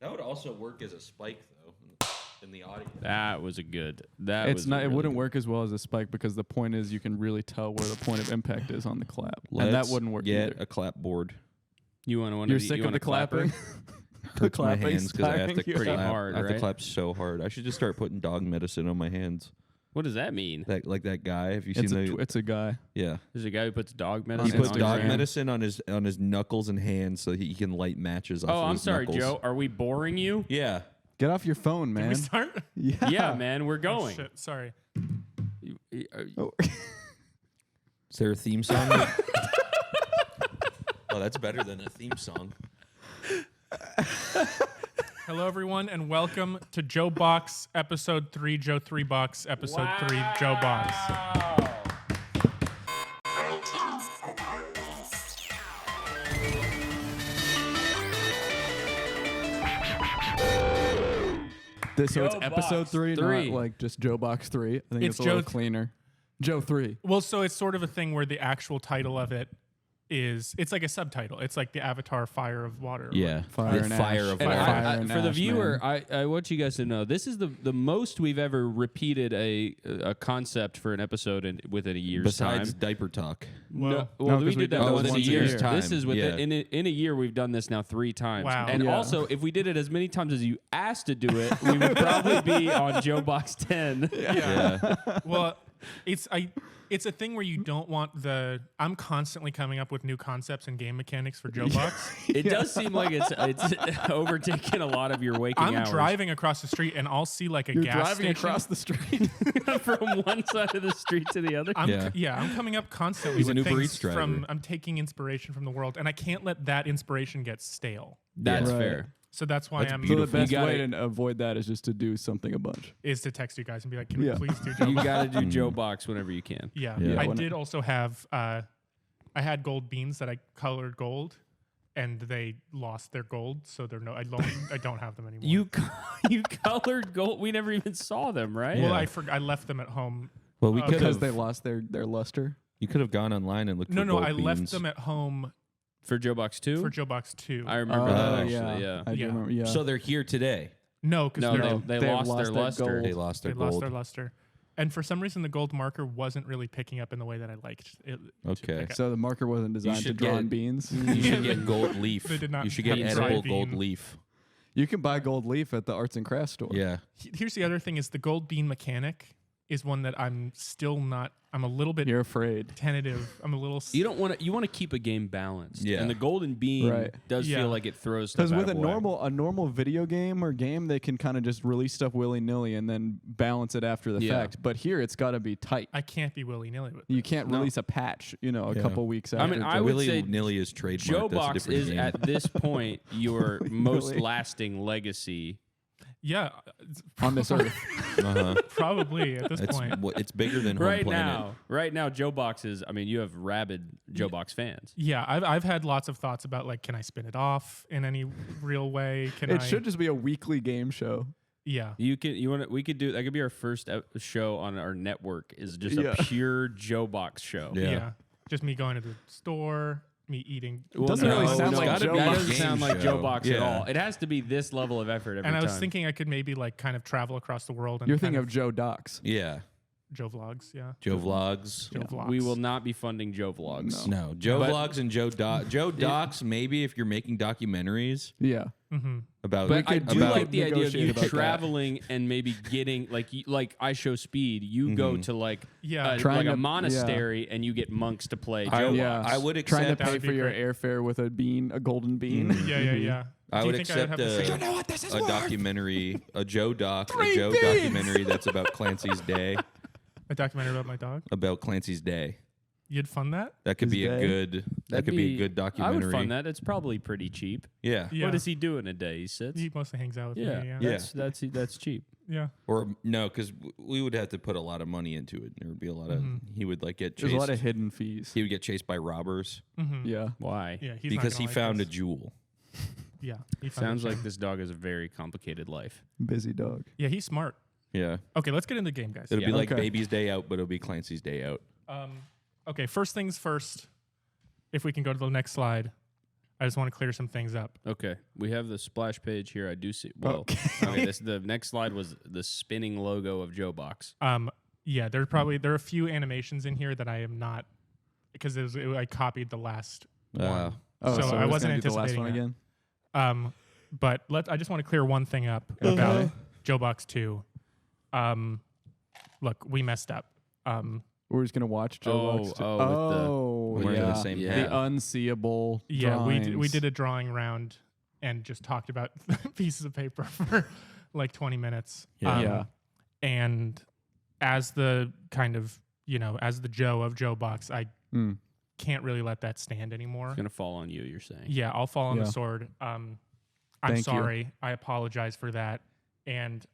That would also work as a spike, though, in the audio. That was a good. It wouldn't work as well as a spike because the point is you can really tell where the point of impact is on the clap, and that wouldn't work either. A clapboard. You want to? You're sick of the clapping. Hurts my hands because I have to pretty clap. hard. I have right? to clap so hard. I should just start putting dog medicine on my hands. What does that mean? Like that guy. Have you seen It's a guy. Yeah. There's a guy who puts dog He medicine. puts on dog his medicine on his knuckles and hands so he can light matches off Oh, of I'm his sorry, knuckles. Joe. Are we boring you? Yeah. Get off your phone, man. Can we start? Yeah, man. We're Oh, going. shit, sorry. Oh. Is there a theme song? Oh, that's better than a theme song. Hello, everyone, and welcome to Joe Box, Episode 3, Joe 3 Box, Episode 3, Joe Box. So it's Joe episode Box 3, three. not like just Joe Box 3. I think it's a little cleaner. Joe 3. Well, so it's sort of a thing where the actual title of it is, it's like a subtitle. It's like the Avatar Fire of Water. Yeah. Fire The and fire ash. of And water. fire and For the ash, viewer, man. I want you guys to know this is the most we've ever repeated a concept for an episode within a year's Besides time. diaper talk. No, No, we 'cause did that that once a once a year. year. This is Yeah. in a year we've done this now 3 times. Wow. And Yeah. also, if we did it as many times as you asked to do it, we would probably be on Joe Box 10. Yeah. Well, it's a thing where you don't want I'm constantly coming up with new concepts and game mechanics for Joe Box. It does seem like it's overtaken a lot of waking I'm hours. driving across the street and I'll see like a You're gas driving station. across the street. from one side of the street to the other. I'm coming up constantly He's with an Uber things Eats driver. from. I'm taking inspiration from the world, and I can't let that inspiration get stale. That's Right. fair. So that's why That's I'm So the beautiful. best You way gotta- to avoid that is just to do something a bunch. is to text you guys and be like, "Can Yeah. we please do Joe You Box?" got to do Joe Box whenever you can. Yeah. Yeah. I When- did also have. I had gold beans that I colored gold, and they lost their gold, so they're no. I don't have them anymore. You colored gold. We never even saw them, right? Well, Yeah. I left them at home. Well, we could Because have. they lost their luster. You could have gone online and looked for No, gold I left beans. them at home For Joe Box 2? for Joe Box 2. I remember that actually, yeah. yeah. I do Yeah. remember, yeah. So they're here today. No, because No, they lost their their luster. gold. They lost their they gold. lost their luster. And for some reason, the gold marker wasn't really picking up in the way that I liked it. to Okay. pick up. So the marker wasn't designed to should draw get- on beans. You should get gold leaf. They did not You should get have edible dried gold bean. leaf. You can buy gold leaf at the arts and crafts store. Yeah. Here's the other thing: is the gold bean mechanic is one that I'm still not. I'm a little bit You're afraid. tentative. I'm a little. You don't want to. You want to keep a game balanced. Yeah. And the golden bean Right. does Yeah. feel like it throws stuff Because with out a of whack. normal video game or game, they can kind of just release stuff willy nilly and then balance it after the Yeah. fact. But here, it's got to be tight. I can't be willy nilly with. You can't No. release a patch, a Yeah. couple weeks after. I mean, I would Willy say nilly is trademarked. Joe That's a Box different is game. at this point your most Really? lasting legacy. Yeah, it's on this earth. probably at this point. It's bigger than Home Right Planet. now, Joe Box is. I mean, you have rabid Joe Box fans. Yeah, I've had lots of thoughts about like, can I spin it off in any real way? Can It I? should just be a weekly game show. Yeah. You want to? We could do that. Could be our first show on our network. Is just Yeah. a pure Joe Box show. Yeah. Just me going to the store, me eating. Well, Doesn't really sound like that Joe doesn't Box. sound like Game Joe show. Box at Yeah. all. It has to be this level of effort every And I was time. thinking I could maybe like kind of travel across the world. And You're kind thinking of Joe Docs. Yeah. Joe Vlogs. Yeah. Joe Vlogs. Joe Vlogs. We will not be funding Joe Vlogs. No. Joe But- Vlogs and Joe Docs, maybe if you're making documentaries Yeah. Mm-hmm. about But I do about- like the idea of negotiate you about that. traveling and maybe getting like I Show Speed. You go to like Yeah. Trying like a to- monastery and you get monks to play I- Joe Yeah. Box. I would Trying to accept pay would for be your great. airfare with a golden bean. Yeah. Yeah. I Do you would think I would accept have the same? a documentary, a Joe documentary that's about Clancy's Day, A documentary about my dog. about Clancy's Day. You'd fund that? That could His be a day? good. That That'd could be a good I documentary. would fund that. It's probably pretty cheap. Yeah. Yeah. What does he do in a day? He sits. He mostly hangs out with Yeah, me. Yeah. Yeah. that's cheap. Yeah. Or no, because we would have to put a lot of money into it. There would be a lot of. He would like get There's chased. a lot of hidden fees. He would get chased by robbers Mm-hmm. Yeah. Why? Yeah. He's because not he gonna found a this. jewel. Yeah. He found Sounds a like gem. this dog has a very complicated life. Busy dog. Yeah. He's smart. Yeah. Okay. Let's get into the game, guys. It'll be like Okay. Baby's Day Out, but it'll be Clancy's Day Out. Okay. First things first. If we can go to the next slide. I just want to clear some things up. Okay, we have the splash page here. I do see. Well, okay. The next slide was the spinning logo of Joe Box. Yeah, there are a few animations in here that I am not because I copied the last one. Oh, so I wasn't do the last anticipating one that. again. But I just want to clear one thing up about Joe Box 2. Look, we messed up. We're just gonna watch Joe Box. We're in the same the hat. unseeable. Yeah, drawings. we did a drawing round and just talked about pieces of paper for like 20 minutes. Yeah. And as the kind of, as the Joe of Joe Box, I can't really let that stand anymore. It's gonna fall on you. You're saying? Yeah, I'll fall on the sword. I'm Thank sorry. you. I apologize for that. And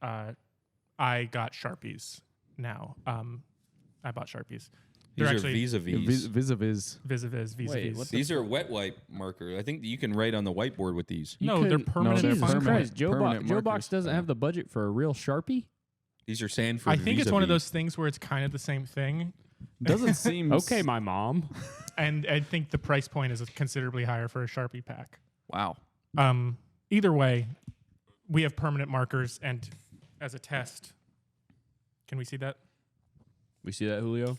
I got Sharpies now. I bought Sharpies. These They're are actually vis-a-vis. Vis-a-vis. vis-a-vis. what These are wet wipe marker. I think you can write on the whiteboard with these. No, they're permanent. they're Jesus permanent. Christ, Joe Permanent Box markers. doesn't have the budget for a real Sharpie. These are Sanford. I think it's one of vis-a-vis. those things where it's kind of the same thing. Doesn't seem Okay, my mom. And I think the price point is considerably higher for a Sharpie pack. Wow. Either way, we have permanent markers, and as a test, can we see that? We see that, Julio?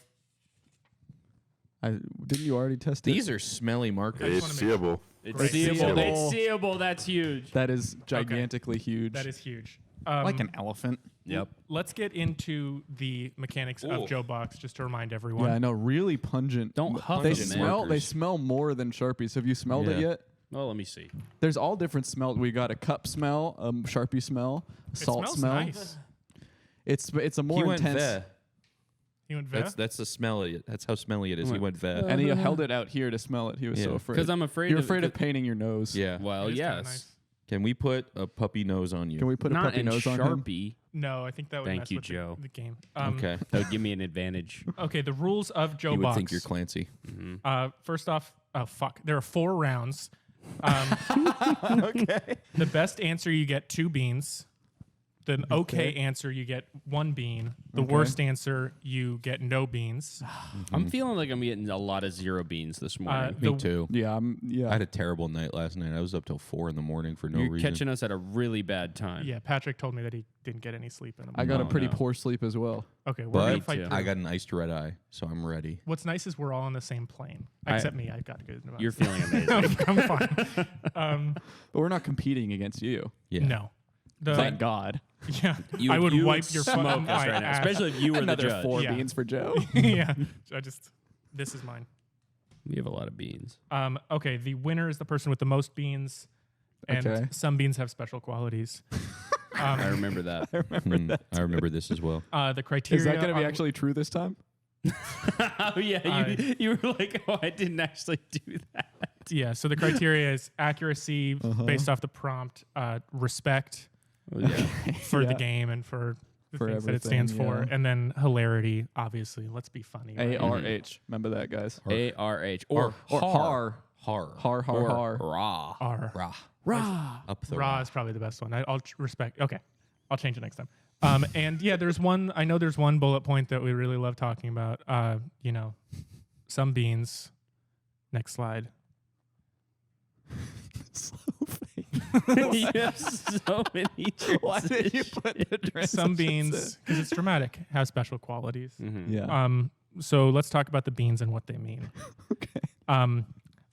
Didn't you already test it? These are smelly markers. just It's wanna make- seeable. It's Great. seeable. Seeable. It's seeable. That's huge. That is gigantically huge. That is huge. like an elephant. Yep. Let's get into the mechanics Ooh. of Joe Box, just to remind everyone. Yeah, I know. Really pungent. Don't huff They them, man. smell. They Markers. smell more than Sharpies. Have you smelled it Yeah. yet? Well, let me see. There's all different smells. We got a cup smell, a Sharpie smell, a It salt smells smell. nice. It's a He more went intense. ve. You went Veh? That's the smell of it. That's how smelly it is. He went ve. And he held it out here to smell it. He was so Yeah. afraid. Because I'm afraid. You're afraid of painting your nose. Yeah. Well, It is kinda yes. nice. Can we put a puppy nose on you? Can we put a Not puppy in nose on him? Sharpie. No, I think that would Thank mess you, with Joe. the game. Okay. That would give me an advantage. Okay, the rules of Joe You would Box. think you're Clancy. First off, fuck. There are 4 rounds. Okay. The best answer, you get 2 beans. The okay answer, you get 1 bean. The worst answer, you get no beans. I'm feeling like I'm getting a lot of 0 beans this morning. Me The- too. Yeah. I had a terrible night last night. I was up till 4 a.m. for no You're reason. catching us at a really bad time. Yeah, Patrick told me that he didn't get any sleep in the I got a No, pretty no. poor sleep as well. Okay, we're going to But fight. too. I got an iced red eye, so I'm ready. What's nice is we're all on the same plane. Except me. I got good. You're feeling amazing. I'm fine. But we're not competing against you. Yeah. No. Thank God. Yeah. You- I would you wipe your smoke fucking us right now, ass. especially if you were the Another judge. 4 Yeah. beans for Joe. Yeah. This is mine. We have a lot of beans. Okay, the winner is the person with the most beans, and Okay. some beans have special qualities. I remember that. I remember this as well. The criteria. Is that going to be on- actually true this time? Oh yeah, you were like, oh, I didn't actually do that. Yeah. So the criteria is accuracy based off the prompt, respect Oh, yeah. for the Yeah. game and for the For things that it everything, stands for, yeah. and then hilarity. Obviously, let's be funny. right? ARH. Remember that, guys? ARH or Or har. Har. Har, har, or har. raw. R. Rah. Rah. Up the Raw is probably the best one. I'll respect. Okay, I'll change it next time. And yeah, there's one. I know there's one bullet point that we really love talking about. Some beans. Next slide. You have so many. Why did you put the Some transitions beans, because it's dramatic, have special qualities. in? Yeah. So let's talk about the beans and what they mean. Okay.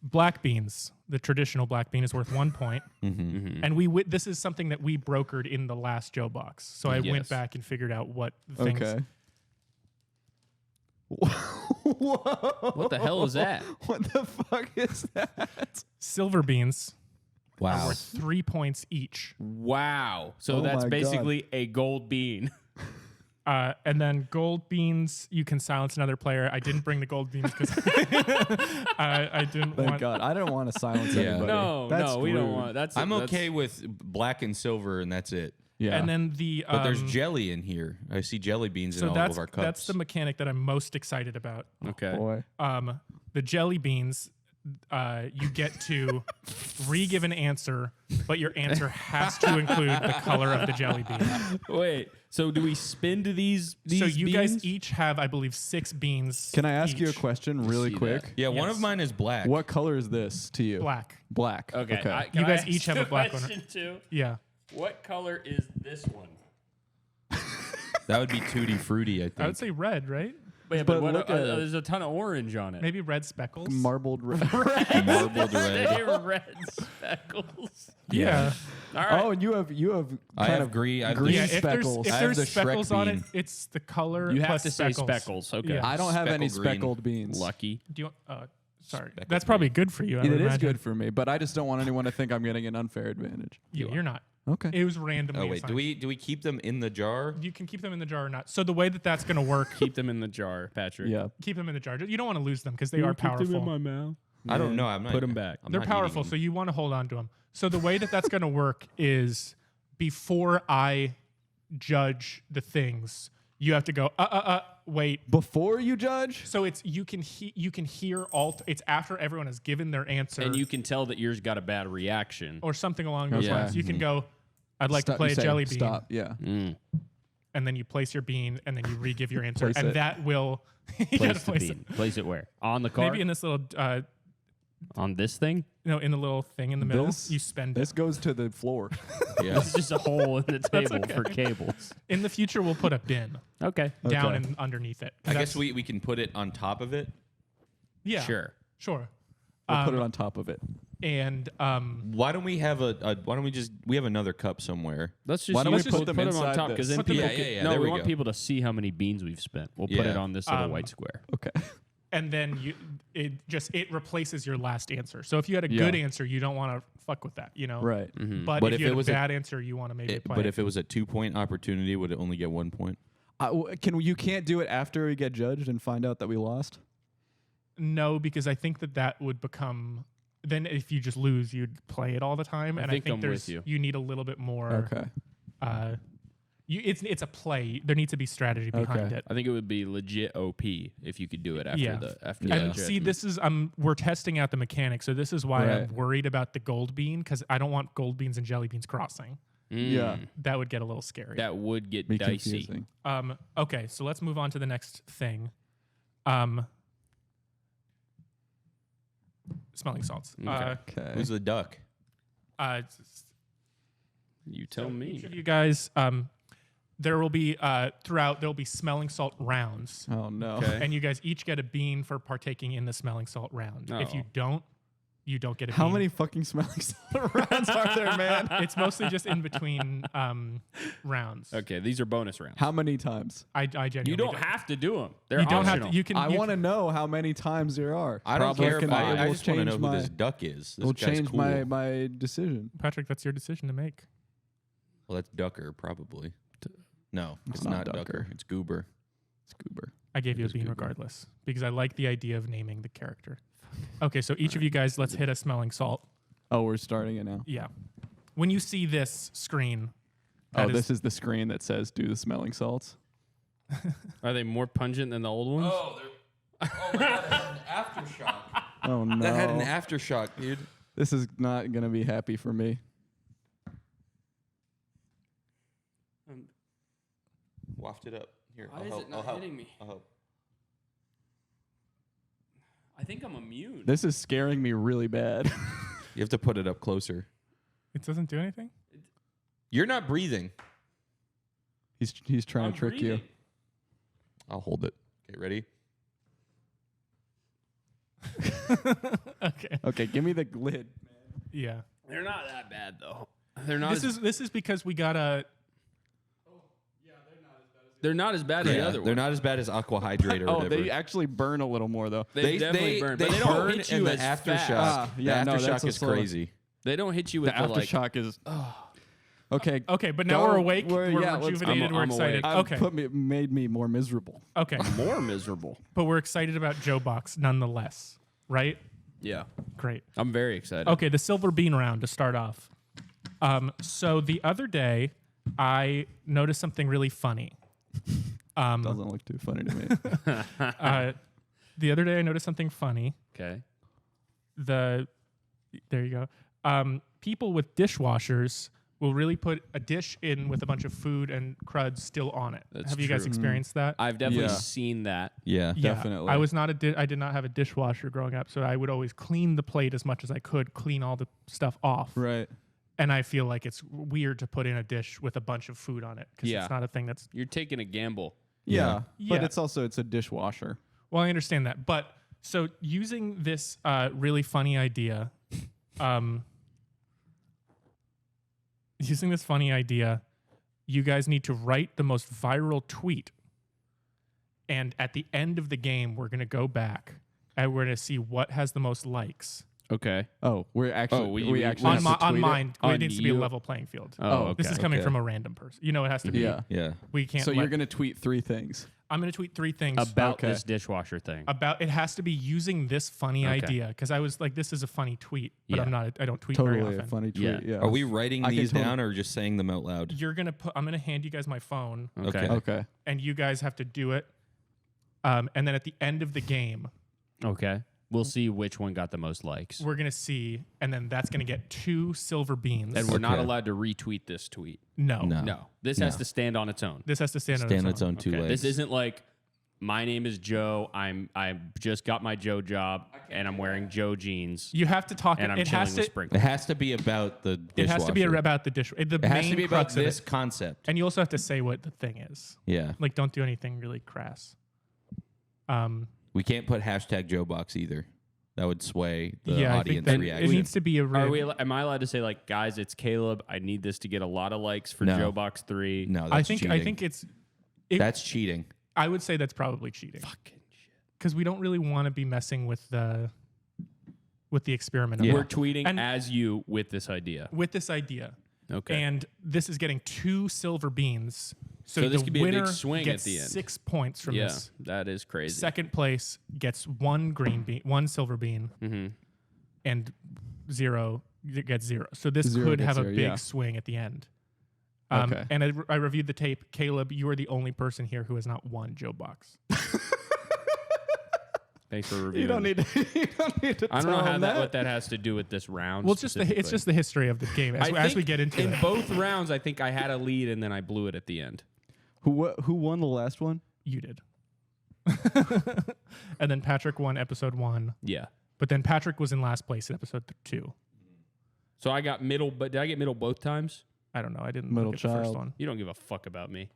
Black beans, the traditional black bean, is worth 1 point. And this is something that we brokered in the last Joe Box. So I went Yes. back and figured out what things. Okay. What the hell is that? What the fuck is that? Silver beans are Wow. worth 3 points each. Wow. So Oh that's my basically a gold bean. And then gold beans, you can silence another player. I didn't bring the gold beans because I didn't Thank want. God. I don't want to silence Yeah. anybody. No, That's we don't rude. want. That's. I'm that's- okay with black and silver, and that's it. Yeah. And then the. But there's jelly in here. I see jelly beans in all that's of our cups. that's the mechanic that I'm most excited about. Okay. Boy. The jelly beans you get to re-give an answer, but your answer has to include the color of the jelly bean. Wait, so do we spin to these So you beans? guys each have, I believe, 6 beans. Can I ask you a each. question really see quick? that. Yeah, one Yes. of mine is black. What color is this to you? Black. Black. Okay. Okay. You guys each have a black one. Too? Yeah. What color is this one? That would be Tutti Frutti, I think. I would say red, right? Wait, But what, look at it. there's a ton of orange on it. Maybe red speckles. Marbled red. Marbled red. They're red speckles. Yeah. All right. Oh, and you have I kind have of green. I have green Yeah, the- if there's, speckles. if I have there's the Shrek speckles on it, bean. it's the color You have plus to say speckles. speckles. Okay. Yeah. I don't have any Speckled green. speckled beans. Lucky. Do you sorry. Speckled That's probably good for you. I It would is imagine. good for me, but I just don't want anyone to think I'm getting an unfair advantage. You're not. Okay. It was randomly Oh wait, assigned. do we keep them in the jar? You can keep them in the jar or not. So the way that that's going to work, Keep them in the jar, Patrick. Yeah. keep them in the jar. You don't want to lose them because they are powerful. mouth. I don't know. I'm not. Put them back. I'm They're not eating powerful, them. so you want to hold on to them. So the way that that's going to work is before I judge the things, you have to go, wait. Before you judge? So it's you can hear all. It's after everyone has given their answer, And you can tell that yours got a bad reaction. or something along those Okay. lines. You can go, I'd like to Stop- play you a say jelly bean, Stop. Yeah. and then you place your bean, and then you re-give your answer, Place and it. that will you gotta Place the place bean. Place it where? On the card? Maybe in this little, On this thing? in the little thing in the middle. This- You spend This it. goes to the floor. Yeah. It's just a hole in the table okay. for cables. In the future, we'll put a bin Okay. down Okay. and underneath it. I guess we can put it on top of it. Yeah. Sure. Sure. We'll put it on top of it. And Why don't we have why don't we have another cup somewhere? Let's just Why don't use- we put we'll them them on inside top this? because then Put them people in- can, Yeah, no, there we we want go. people to see how many beans we've spent. We'll put Yeah. it on this little white square. Okay. and then it replaces your last answer. So if you had a Yeah. good answer, you don't want to fuck with that, Right. But, But if if you it had was a a- bad answer, you want to maybe play. But it. if it was a 2-point opportunity, would it only get 1 point? You can't do it after we get judged and find out that we lost? No, because I think that would become. Then if you just lose, you'd play it all the time, and I think think I'm there's with you. need a little bit more. Okay. It's a play. There needs to be strategy behind Okay. it. I think it would be legit OP if you could do it after Yeah. after Yeah. the And see, judgment. this is we're testing out the mechanics, so this is why Right. I'm worried about the gold bean because I don't want gold beans and jelly beans crossing. Yeah. That would get a little scary. That would get Be dicey. confusing. Okay, so let's move on to the next thing. Smelling salts. Okay. Okay. Who's the duck? You tell me. Each of you guys, there will be throughout there will be smelling salt rounds, Oh, no. Okay. and you guys each get a bean for partaking in the smelling salt round. If you Oh. don't, you don't get a How bean. many fucking smelling salt rounds are there, man? It's mostly just in between rounds. Okay, these are bonus rounds. How many times? I genuinely You don't have to do them. They're You don't optional. have to. You can. I you want to know how many times there are. I don't Probably care. can- I it will just want to know change who my- this duck is. This Will guy's change cool. my decision. Patrick, that's your decision to make. Well, that's Ducker probably. No, it's not not Ducker. Ducker. It's Goober. Scoober. I gave you a is bean good. regardless because I like the idea of naming the character. Okay, so each of you guys, let's hit a smelling salt. Oh, we're starting it now. Yeah. When you see this screen, Oh, that this is the screen that says do the smelling salts. Are they more pungent than the old ones? Oh my God! That had an aftershock. Oh, no. That had an aftershock, dude. This is not going to be happy for me. Waft it up. Here, Why I'll is help. it not I'll help. hitting me? I'll help. I think I'm immune. This is scaring me really bad. You have to put it up closer. it doesn't do anything. You're not breathing. He's trying to trick you. I'll hold it. Okay, ready? Okay. Okay, give me the lid. Yeah. They're not that bad though. They're not. This is because we got a. They're not as bad as the other they're ones. not as bad as aqua hydrate or Oh, whatever. they actually burn a little more though. They definitely burn, but they don't burn hit you and the as aftershock. fast. Yeah, the no, aftershock that's a is slow- crazy. They don't hit you with The the like. aftershock is. Okay. Okay, but now Go- we're awake. We're yeah, let's- rejuvenated. We're I'm excited. awake. Okay. Made me more miserable. Okay. More miserable. But we're excited about Joe Box nonetheless, right? Yeah, Great. I'm very excited. Okay, the silver bean round to start off. So the other day, I noticed something really funny. Doesn't look too funny to me. The other day, I noticed something funny. Okay. there you go. People with dishwashers will really put a dish in with a bunch of food and crud still on it. That's Have you guys true. experienced that? I've definitely Yeah. seen that. Yeah. Yeah, Definitely. I did not have a dishwasher growing up, so I would always clean the plate as much as I could, clean all the stuff off. Right. And I feel like it's weird to put in a dish with a bunch of food on it because Yeah. it's not a thing that's. You're taking a gamble. Yeah. But Yeah. it's a dishwasher. Well, I understand that, but so using this really funny idea, you guys need to write the most viral tweet, and at the end of the game, we're gonna go back and we're gonna see what has the most likes Okay. Oh, we we- actually have to on tweet mine. On It needs to be a you? level playing field. Oh, okay. This is coming Okay. from a random person. You know, it has to it. be. Yeah. Yeah. We can't. So you're gonna tweet 3 things. I'm gonna tweet 3 things About Okay. this dishwasher thing. about. It has to be using this funny Okay. idea because I was like, this is a funny tweet, but Yeah. I'm not. I don't tweet very Totally often. a funny tweet. Yeah. Yeah. Are we writing I can these totally- down or just saying them out loud? You're gonna put. I'm gonna hand you guys my phone, Okay. Okay. and you guys have to do it. And then at the end of the game, Okay. We'll see which one got the most likes. we're gonna see, and then that's gonna get 2 silver beans. And we're not Okay. allowed to retweet this tweet. no, No. This has to stand on its own. This has to stand Stand on on its own 2 Okay. legs. This isn't like my name is Joe. I just got my Joe job and I'm wearing Joe jeans You have to talk. and I'm it chilling has with to. Sprinkle. It has to be about the dishwasher. It has to be about the dish. The It has main to be about crux of this it. concept. And you also have to say what the thing is. Yeah. Like, don't do anything really crass. We can't put hashtag JoeBox either. That would sway the yeah, I audience think that reaction. it needs to be a. Am I allowed to say like, guys, it's Caleb. I need this to get a lot of likes for No. Joe Box 3. No, that's I think. cheating. I think it's. That's cheating. I would say that's probably cheating Fucking shit. because we don't really want to be messing with the experiment. of Yeah. it. We're tweeting And- as you with this idea. with this idea. Okay. And this is getting 2 silver beans. So So this the could be a big winner swing at gets the end. 6 points from Yeah, this. that is crazy. Second place gets 1 silver bean, Mm-hmm. and 0 gets 0. So this 0 could gets have a 0, big yeah. swing at the end. Okay. And I reviewed the tape. Caleb, you are the only person here who has not won Joe Box. Thanks for reviewing. You don't need to. You don't need to. I don't know tell how them that what that has to do with this round. Well, it's just the history of the game as we think get into in it. both rounds, I think I had a lead and then I blew it at the end. Who won the last one? You did. And then Patrick won episode 1, Yeah. but then Patrick was in last place in episode 2. So I got middle, but did I get middle both times? I don't know. I didn't Middle look at the first child. one. You don't give a fuck about me.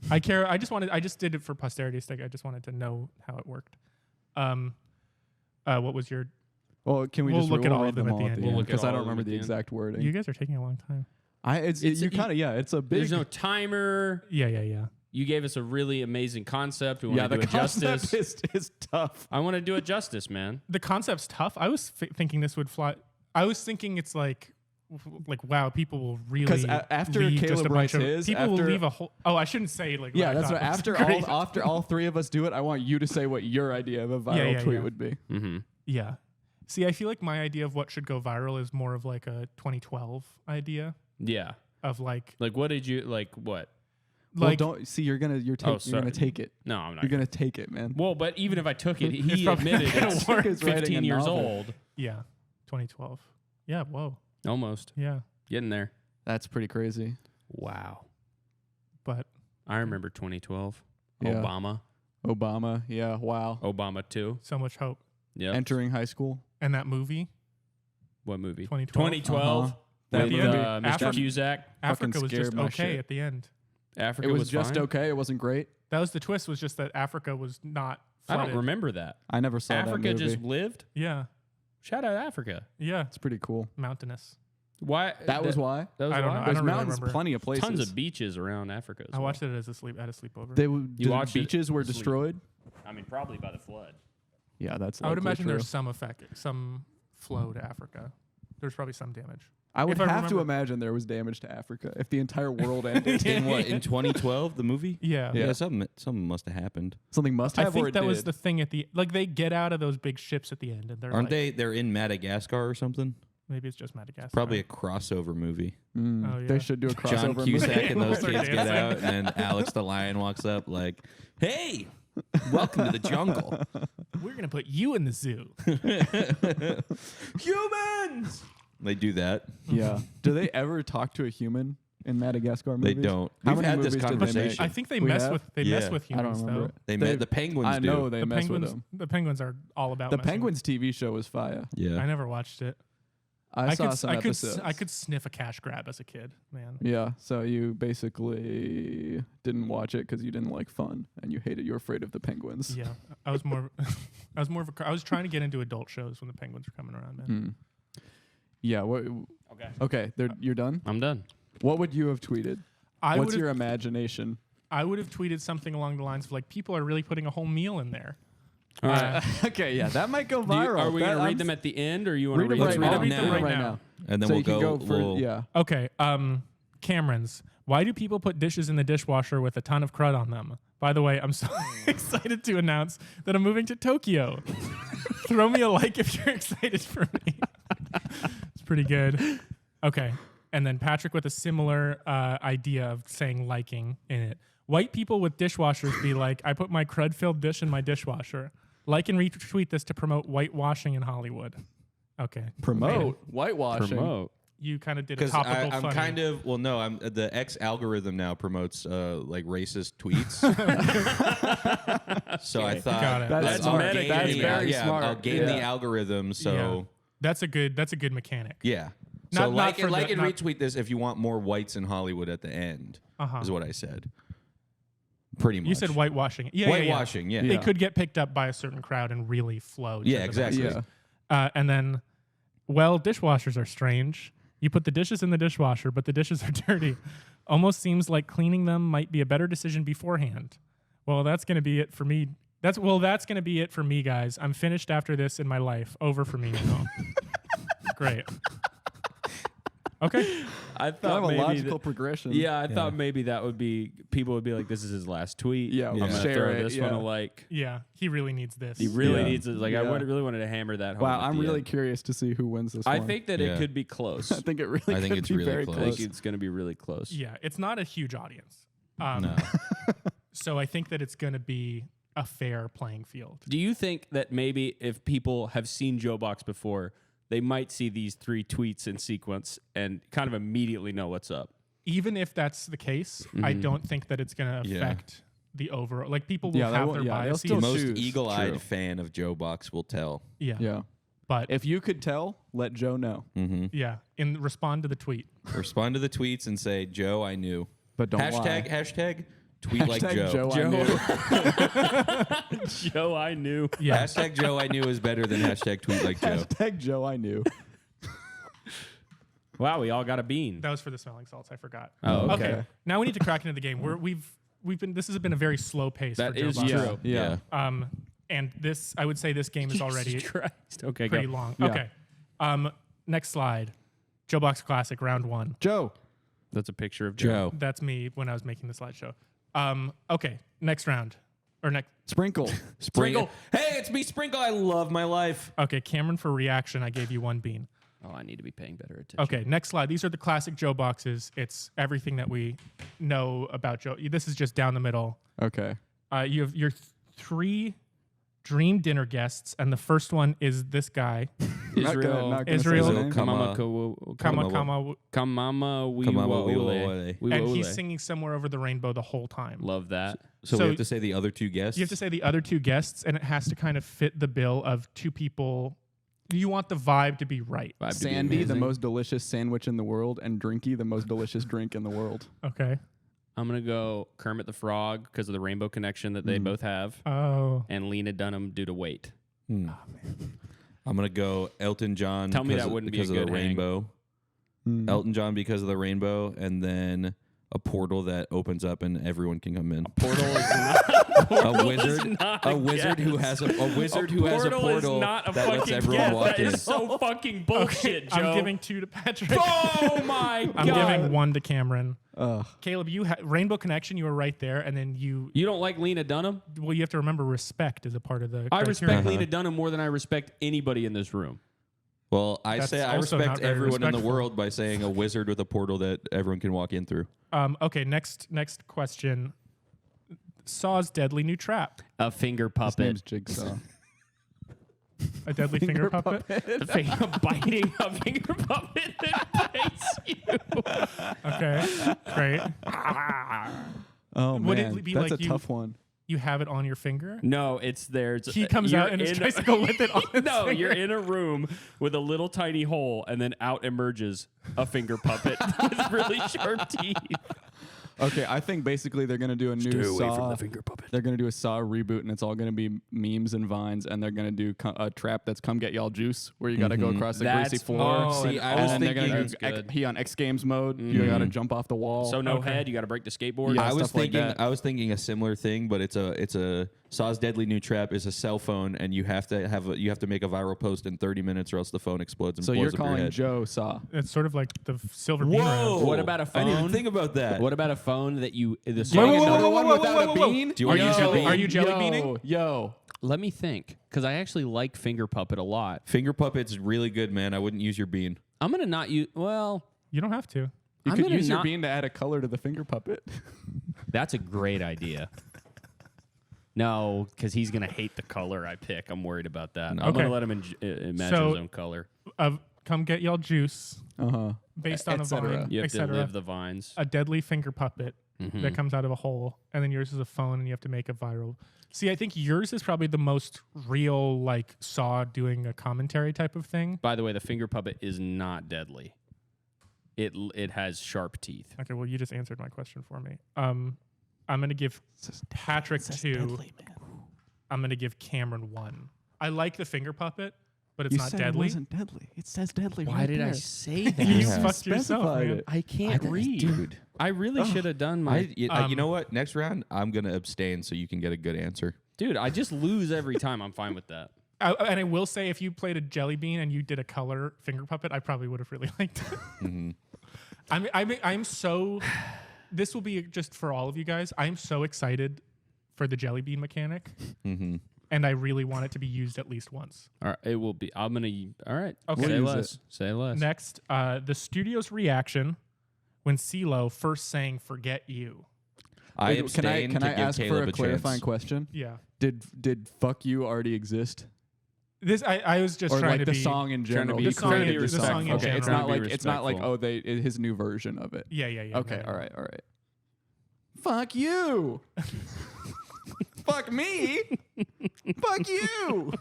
I care. I just did it for posterity's sake. I just wanted to know how it worked. What was your? Well, can we We'll just look at we'll all read of them at the end. We'll look at because I all don't of them remember at the the end. exact wording. You guys are taking a long time. It's- you kind of it's a big. There's no timer. Yeah. You gave us a really amazing concept. We want yeah, to the do it justice. concept is tough. I want to do it justice, man. The concept's tough. I was thinking this would fly. I was thinking it's like wow, people will really 'Cause after leave just Caleb a bunch writes of his, people will after- leave a whole. Oh, I shouldn't say like. Yeah, what I that's thought what. was After great. after all 3 of us do it, I want you to say what your idea of a viral tweet yeah. would be. Mm-hmm. Yeah. See, I feel like my idea of what should go viral is more of like a 2012 idea Yeah. of like Like, what did you like? What? Well, like don't see. You're gonna Oh, gonna sorry. take it. No, I'm not. You're gonna take it, man. Well, but even if I took it, It's he probably admitted not gonna it's work. He's writing 15 a years novel. old. yeah, 2012. Yeah, whoa. Almost. Yeah, Getting there. That's pretty crazy. Wow. but I remember 2012. Yeah. Obama. Yeah. Wow. Obama 2. so much hope. Yeah. Entering high school. And that movie, What movie? 2012. 2012. Uh-huh. With That movie. Mr. After- Cusack. Africa was scared just my okay shit. at the end. Africa It was just fine. okay. It wasn't great. That was the twist. Was just that Africa was not. I Flooded. don't remember that. I never saw Africa that movie. just lived. Yeah, Shout out Africa. yeah, It's pretty cool. mountainous. Why? That was why. That was I don't why? know. I There's don't really mountains, remember. plenty of places. Tons of beaches around Africa. As I well. watched it at a sleepover. The watched it beaches were asleep. destroyed. I mean, probably by the flood. Yeah, that's. I would likely imagine true. there's some effect, some flow to Africa. There's probably some damage. I would if I have to remember- imagine there was damage to Africa if the entire world ended. In what? In 2012, the movie? Yeah. Yeah. Yeah, something must have happened. Something must I have. or think it that was did. the thing at the like they get out of those big ships at the end and they're Aren't like, they? They're in Madagascar or something. maybe it's just Madagascar. Probably a crossover movie. Mm, Oh, yeah. They should do a crossover. John movie. Cusack and those They're kids get dancing. out, and then Alex the Lion walks up like, "Hey, Welcome to the jungle. We're gonna put you in the zoo. Humans. They do that. Yeah. Do they ever talk to a human in Madagascar movies? They don't. How We've many had this movies did they make? conversation. I think they We mess have? with Yeah. with I don't humans remember. though. They the penguins I do. know they The mess penguins, with them. the penguins are all about The messing Penguins TV show was fire. Yeah. I never watched it. I saw some episodes. I could sniff a cash grab as a kid, man. Yeah, so you basically didn't watch it because you didn't like fun and you hated. You're afraid of the penguins. Yeah, I was more. I was trying to get into adult shows when the penguins were coming around, man. Yeah. Okay. Okay. You're done. I'm done. What would you have tweeted? I What's would your imagination? I would have tweeted something along the lines of like, people are really putting a whole meal in there. All right. Okay. Yeah, that might go Do you- viral. are we going to I'm read them at the end, or you want to read read them them right read now. them now. Right now. And then So we'll you can go. go for yeah. Okay, Cameron's. Why do people put dishes in the dishwasher with a ton of crud on them? By the way, I'm so excited to announce that I'm moving to Tokyo. Throw me a like if you're excited for me. It's pretty good. Okay. And then Patrick with a similar idea of saying liking in it. White people with dishwashers be like, I put my crud-filled dish in my dishwasher. Like and retweet this to promote whitewashing in Hollywood. Okay. Promote whitewashing. Promote. You kind of did a Because topical I'm funny. kind of I'm the X algorithm now promotes like racist tweets. So I thought Got it. That's I'll smart. gain That's the- very yeah, smart. I'll gain the algorithm. So That's a good mechanic. yeah. Not- So not like for and the- not- retweet this if you want more whites in Hollywood at the end. Uh-huh. Is what I said. Pretty much. You said whitewashing. Yeah, whitewashing. Yeah. Yeah. It could get picked up by a certain crowd and really flow. to Yeah, the exactly. masses. Yeah. And then, well, dishwashers are strange. You put the dishes in the dishwasher, but the dishes are dirty. Almost seems like cleaning them might be a better decision beforehand. Well, that's going to be it for me. That's going to be it for me, guys. I'm finished after this in my life. Over for me now. Great. Okay. I Kind thought of a maybe logical progression. Yeah, I thought maybe that would be people would be like, "This is his last tweet." Yeah, I'm we'll gonna share throw it, this yeah. one a like. Yeah, he really needs this. He really Yeah. needs it. Like I Yeah. really wanted to hammer that home. Wow, at I'm the really end. curious to see who wins this I one. think that Yeah. it could be close. I think it really I think could it's be really very close. I close. think it's going to be really close. Yeah, it's not a huge audience. No. So I think that it's going to be a fair playing field. Do you think that maybe if people have seen Joe Box before, they might see these 3 tweets in sequence and kind of immediately know what's up? Even if that's the case, I don't think that it's going to Yeah. affect the overall. Like people will Yeah, they have will- their yeah, they'll biases. still Most choose. eagle-eyed True. fan of Joe Box will tell. Yeah. Yeah. But If you could tell, let Joe know. yeah, respond to the tweet. Respond to the tweets and say, Joe, I knew. But don't Hashtag tweet like Hashtag Joe. I knew. Joe, I knew. Yeah. Hashtag Joe I knew is better than hashtag tweet like Joe. Hashtag Joe I knew. Wow, we all got a bean. That was for the smelling salts. I forgot. Oh, okay. Now we need to crack into the game. We've been. This has been a very slow pace. That for Joe is Box. true. Yeah. And this, I would say, this game is already Jesus Christ. Okay, pretty go. long. Yeah. Okay. Next slide. Joe Box Classic round 1. Joe. That's a picture of Joe. Joe. That's me when I was making the slideshow. Okay. Next round or next. Sprinkle. Sprinkle. Hey, it's me, Sprinkle. I love my life. Okay, Cameron, for reaction, I gave you 1 bean. Oh, I need to be paying better attention. Okay, next slide. These are the classic Joe boxes. It's everything that we know about Joe. This is just down the middle. Okay. You have your 3 dream dinner guests, and the first one is this guy. Israel. Not gonna Israel. say his name. Kamama Kamama. and he's singing Somewhere Over the Rainbow the whole time. Love that. So So we have to say the other 2 guests? You have to say the other 2 guests, and it has to kind of fit the bill of 2 people. You want the vibe to be right. Vibe to be Sandy, the amazing. most delicious sandwich in the world, and Drinky, the most delicious drink in the world. Okay. I'm going to go Kermit the Frog because of the rainbow connection that they both have, Oh. and Lena Dunham due to weight. I'm going to go Elton John Tell me because that of- wouldn't be because a of the good hang. rainbow. Elton John because of the rainbow, and then a portal that opens up and everyone can come in. Portal is not A wizard, not a a wizard who guess. has a wizard who has a portal is not a that lets fucking everyone guess. walk That in. is so fucking bullshit, Joe. I'm giving 2 to Patrick. Oh my god! I'm giving 1 to Cameron. Ugh. Caleb, you Rainbow Connection. You were right there, and then you. You don't like Lena Dunham? Well, you have to remember respect is a part of the. I criteria. respect Lena Dunham more than I respect anybody in this room. Well, I That's say I also not respect very everyone in the respectful. world by saying a wizard with a portal that everyone can walk in through. Okay, next question. Saw's deadly new trap? A finger His puppet. name's Jigsaw. A deadly finger puppet? Biting a finger puppet that bites you. Okay, great. Oh, Would man. it be That's like a you- tough one. You have it on your finger? No, it's there. He comes out in his tricycle with it on his No, finger. you're in a room with a little tiny hole, and then out emerges a finger puppet with really sharp teeth. Okay, I think basically they're gonna do a new Saw. finger puppet. They're gonna do a Saw reboot, and it's all gonna be memes and vines, and they're gonna do a trap that's "Come Get Y'all Juice," where you gotta go across the That's- greasy floor. oh, see, I and was then they're gonna thinking- do That's good. he on X Games mode. You gotta jump off the wall. So no Okay. head. You got to break the skateboard. Yeah. I was stuff like thinking that. I was thinking a similar thing, but it's a Saw's deadly new trap is a cell phone, and you have to make a viral post in 30 minutes, or else the phone explodes and So blows you're up your calling head. Joe Saw. It's sort of like the silver beam. Whoa! What about a I didn't even phone? think about that. What about a phone that you? The Whoa, song whoa, is whoa, another whoa, one whoa, without whoa, a whoa, whoa. bean? Do you want to use your bean? Are you jelly beaning? Yo. Let me think, because I actually like finger puppet a lot. Finger puppet's really good, man. I wouldn't use your bean. I'm gonna not use. Well, You don't have to. You I'm could gonna use your not- bean to add a color to the finger puppet. that's a great idea. No, because he's gonna hate the color I pick. I'm worried about that. I'm Okay. gonna let him imagine So- his own color. Come get y'all juice Uh-huh. based on a Et cetera. vine, You have to etc. live the vines. A deadly finger puppet Mhm. that comes out of a hole, and then yours is a phone, and you have to make a viral. See, I think yours is probably the most real, like Saw doing a commentary type of thing. By the way, the finger puppet is not deadly. It has sharp teeth. Okay, well, you just answered my question for me. I'm gonna give Patrick 2. I'm gonna give Cameron 1. I like the finger puppet, but it's You not said deadly. it wasn't deadly. It says deadly. Why right did I there. say that? You Yeah. fucked yourself, Specified man. it. I can't read, dude. I really should have done my. You know what? Next round, I'm gonna abstain so you can get a good answer. Dude, I just lose every time. I'm fine with that. And I will say, if you played a jelly bean and you did a color finger puppet, I probably would have really liked it. Mm-hmm. I'm so. This will be just for all of you guys. I'm so excited for the jelly bean mechanic, Mm-hmm. and I really want it to be used at least once. All right, it will be. I'm gonna. All right. Okay. Say We'll use less. Say less. Next, the studio's reaction when CeeLo first sang "Forget You." I Wait, abstain can to I give ask Caleb for a clarifying chance. question? Yeah, Did "fuck you" already exist, this I was just or trying like to the be. song in trying to general? be He The song created in- the the song in Okay, it's general. not Trying to like be it's not like respectful. his new version of it. Yeah. Okay, no. all right. Fuck you. Fuck me. Fuck you.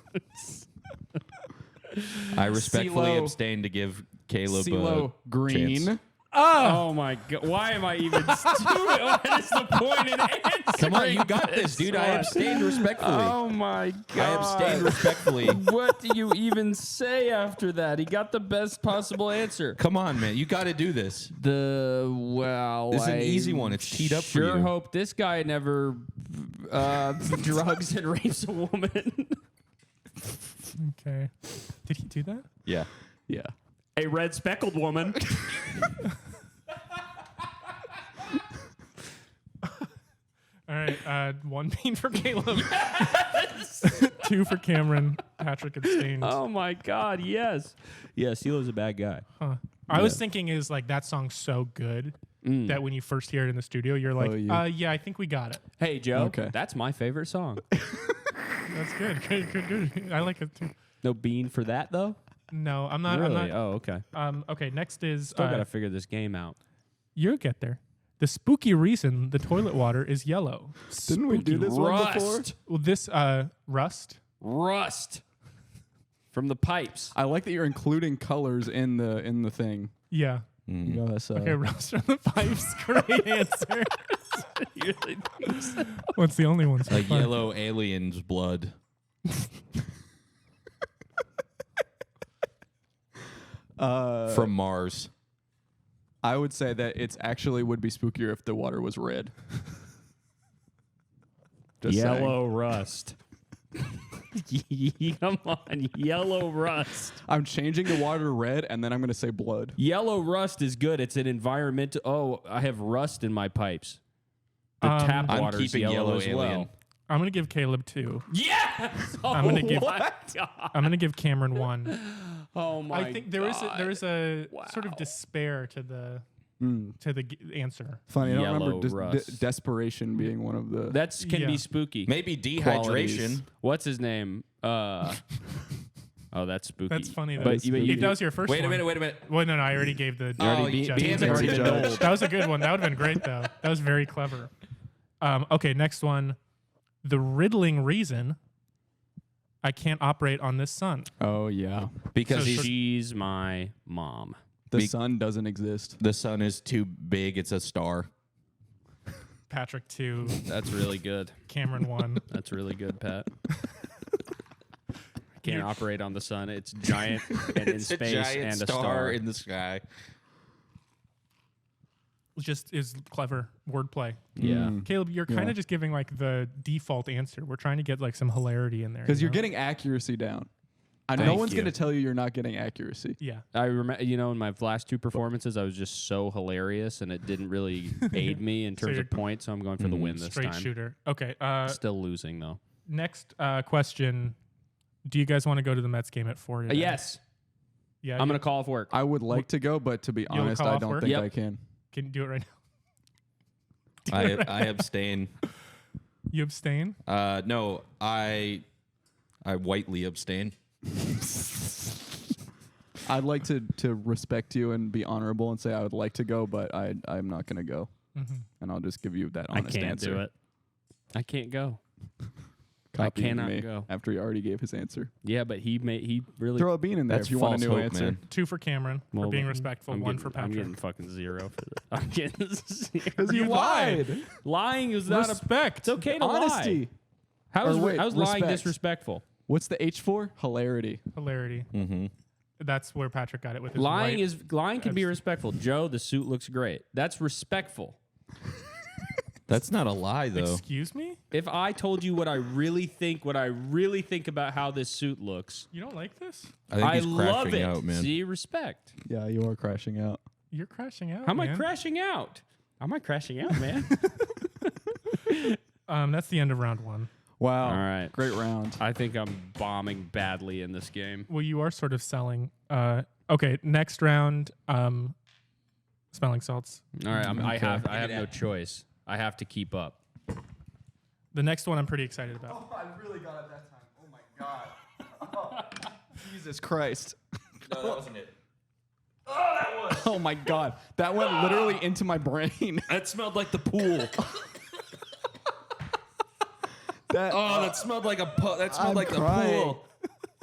I respectfully CeeLo. abstain to give Caleb CeeLo Green. chance. Oh my god! Why am I even stupid? What is the point in answering? Come on, you got this, dude. I abstained respectfully. Oh my god! I abstained respectfully. What do you even say after that? He got the best possible answer. Come on, man. You got to do this. This is an easy one. It's teed up for Sure you. hope this guy never drugs and rapes a woman. Okay, did he do that? Yeah. Yeah. A red speckled woman. All right, 1 bean for Caleb. 2 for Cameron. Patrick abstains. Oh my god! Yes. Yeah, CeeLo's a bad guy. Huh. I was thinking is like that song's so good that when you first hear it in the studio, you're like, yeah, I think we got it. Hey Joe, Okay. that's my favorite song. That's good. Good. I like it too. No bean for that though. No, I'm not. Really? I'm not. Oh, okay. Okay, next is Still gotta figure this game out. you'll get there. The spooky reason the toilet water is yellow. Didn't we do this one before? Rust. Well, this rust. Rust from the pipes. I like that you're including colors in the thing. Yeah. You know, that's, Okay, rust from the pipes. Great answer. What's the only one? So A far? yellow alien's blood. From Mars. I would say that it's actually would be spookier if the water was red. Just saying. Yellow rust. Come on, yellow rust. I'm changing the water red, and then I'm going to say blood. Yellow rust is good. It's an environmental. Oh, I have rust in my pipes. The tap I'm water's keeping yellow yellow as alien. well. I'm gonna give Caleb 2. Yes. I'm gonna give- What? I'm gonna give Cameron 1. Oh my! I think there is a Wow. sort of despair to the to the answer. Funny, I don't Yellow remember rust. desperation being one of the. That can be spooky. Maybe dehydration. Qualities. What's his name? Oh, that's spooky. That's funny. Though. But spooky. If that was your first Wait a one. minute. Wait a minute. Well, no, I already gave the. already damn beans it. already been Judge. doled. That was a good one. That would have been great, though. That was very clever. Okay, next one. The riddling reason I can't operate on this sun. Oh yeah, Because So She's my mom. the sun doesn't exist. the sun is too big. It's a star. Patrick 2, That's really good. Cameron 1. That's really good, Pat. Can't operate on the sun. It's giant and in It's space a giant and a star star. in the sky. Just is clever wordplay. Yeah. Caleb, you're kind Yeah. of just giving like the default answer. We're trying to get like some hilarity in there. Because you you're know? getting accuracy down. No Thank one's you. going to tell you you're not getting accuracy. Yeah. I remember, in my last 2 performances, I was just so hilarious, and it didn't really aid me in terms you're of points. So I'm going for the win this Straight time. shooter. Okay. Still losing though. Next question. Do you guys want to go to the Mets game at 4? today? Yes, Yeah. I'm gonna call off work. I would like to go, but to be You'll honest, call I off don't work? think Yep. I can. Can you do it right I abstain. now? You abstain? No, I whitely abstain. I'd like to respect you and be honorable and say I would like to go, but I'm not going to go. Mm-hmm. And I'll just give you that I honest can't answer. do it. I can't go. Copying cannot me go. after he already gave his answer. Yeah, but he really. Throw a bean in there That's if you want a false new hope, answer. man. 2 for Cameron for being respectful. 1 for I'm Patrick. getting fucking 0 for that. I'm getting 0. Because you lied. Lying is not Respect. It's okay to Honesty. lie. How's Or wait, lying respect. disrespectful? What's the H for? Hilarity. Hilarity. Mm-hmm. That's where Patrick got it with his Lying white- lying can be respectful. Joe, the suit looks great. That's respectful. That's not a lie, though. Excuse me? If I told you what I really think about how this suit looks, You don't like this? I think he's love crashing it. out, man. See, respect. Yeah, you are crashing out. You're crashing out. How am I man. crashing out? How am I crashing out, man? That's the end of round 1. Wow. All right. Great round. I think I'm bombing badly in this game. Well, you are sort of selling. Okay, next round. Smelling salts. All right, I have Give me no that. choice. I have to keep up. The next one I'm pretty excited about. I really got it that time. Oh my God. Jesus Christ. No, that wasn't it. Oh my God. That went literally into my brain. That smelled like the pool. That smelled like that smelled I'm like crying. the pool.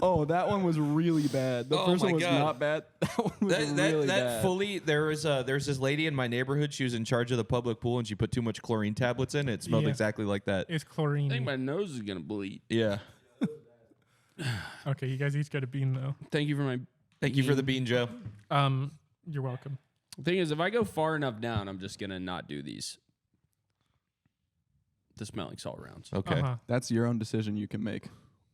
Oh, that one was really bad. The Oh first my one was God. not bad. That one was really bad. There's this lady in my neighborhood. She was in charge of the public pool, and she put too much chlorine tablets in. It smelled Yeah. exactly like that. It's chlorine. I think my nose is gonna bleed. Yeah. Okay, you guys each got a bean though. Thank you for my. Thank you for the bean, Joe. You're welcome. The thing is, if I go far enough down, I'm just gonna not do the smelling salt rounds. Okay. Uh-huh. That's your own decision you can make.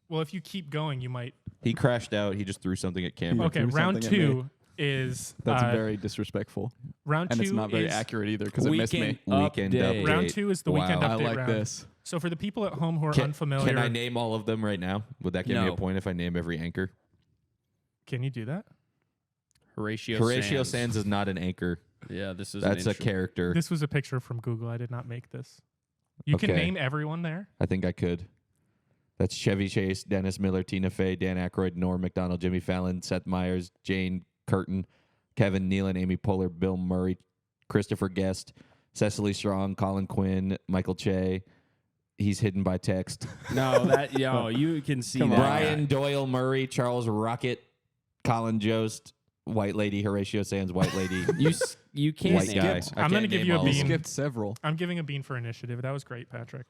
Well, if you keep going, you might. He crashed out. He just threw something at camera. Okay, threw round something at me. 2 is That's uh, very disrespectful. round 2 And it's not very is accurate either because it missed me. Weekend update. round 2 is the Wow. weekend I update like round. this. So for the people at home who are Can, unfamiliar, can I name all of them right now? Would that give me No. a point if I name every anchor? can you do that? Horatio Sands is not an anchor. Yeah, this is. That's a character. This was a picture from Google. I did not make this. You can Okay. name everyone there. I think I could. That's Chevy Chase, Dennis Miller, Tina Fey, Dan Aykroyd, Norm Macdonald, Jimmy Fallon, Seth Meyers, Jane Curtin, Kevin Nealon, Amy Poehler, Bill Murray, Christopher Guest, Cecily Strong, Colin Quinn, Michael Che. He's hidden by text. No, you can see that. Brian Doyle Murray, Charles Rocket, Colin Jost, White Lady, Horatio Sands, White Lady. You can't White name guy. it. I'm I gonna can't give name you a all of You bean. them. skipped several. I'm giving a bean for initiative. That was great, Patrick.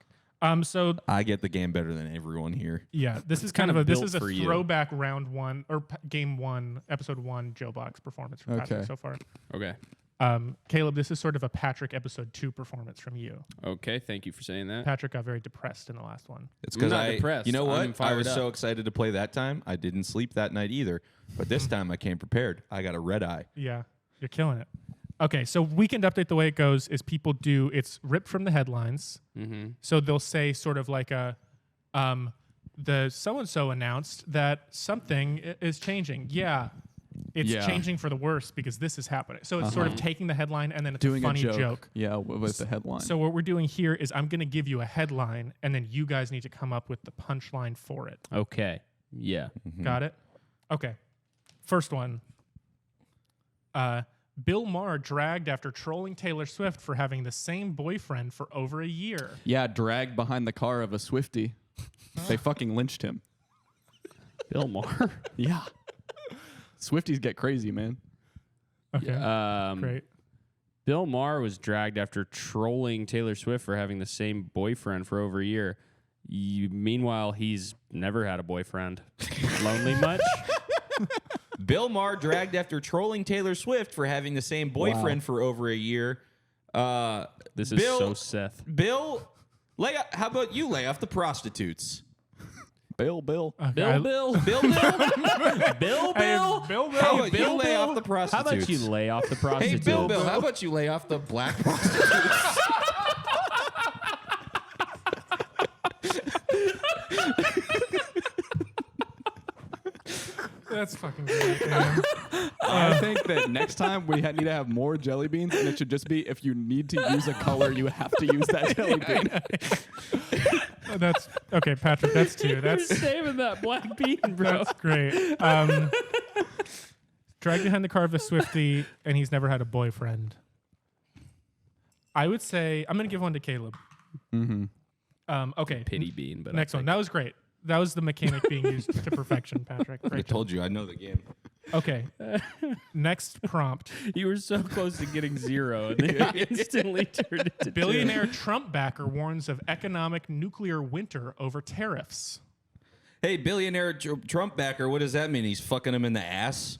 So I get the game better than everyone here. yeah, this is kind kind of of a built for you. throwback round 1 or game 1, episode 1 Joe Box performance from Patrick Okay. so far. Okay. Caleb, this is sort of a Patrick episode 2 performance from you. Okay. Thank you for saying that. Patrick got very depressed in the last one. It's I'm because not depressed. you know I'm what? I fired was up. so excited to play that time. I didn't sleep that night either. But this time I came prepared. I got a red eye. Yeah, you're killing it. Okay, so weekend update, the way it goes is people do, it's ripped from the headlines. Mm-hmm. So they'll say sort of like the so-and-so announced that something is changing. Yeah. It's Yeah. changing for the worse because this is happening. So it's sort of taking the headline and then it's Doing a funny a joke. joke. Yeah, with the headline. So what we're doing here is I'm going to give you a headline, and then you guys need to come up with the punchline for it. Okay. Yeah. Got it? Okay. First one. Bill Maher dragged after trolling Taylor Swift for having the same boyfriend for over a year. yeah, dragged behind the car of a Swiftie. They fucking lynched him. Bill Maher. Yeah. Swifties get crazy, man. Okay. Great. Bill Maher was dragged after trolling Taylor Swift for having the same boyfriend for over a year. Meanwhile, he's never had a boyfriend. Lonely much? Bill Maher dragged after trolling Taylor Swift for having the same boyfriend for over a year. This is so Seth. Bill, how about you lay off the prostitutes? Bill. Bill. Bill, Bill. Hey, Bill. how about you lay off the How prostitutes? about you lay off the Hey, prostitutes? Bill, how about you lay off the black prostitutes? That's fucking great, man. I think that next time we need to have more jelly beans, and it should just be if you need to use a color, you have to use that jelly bean. That's okay, Patrick. That's 2. You're That's saving that black bean, bro. that's great. Dragged behind the car of a Swiftie, and he's never had a boyfriend. I would say I'm gonna give one to Caleb. Okay. Pity bean, but Next one. That was great. That was the mechanic being used to perfection, Patrick. I Great job. told you, I know the game. Okay. Next prompt. You were so close to getting 0, and then you instantly turned it to 2. Billionaire Trump backer warns of economic nuclear winter over tariffs. Hey, billionaire Trump backer, what does that mean? He's fucking him in the ass?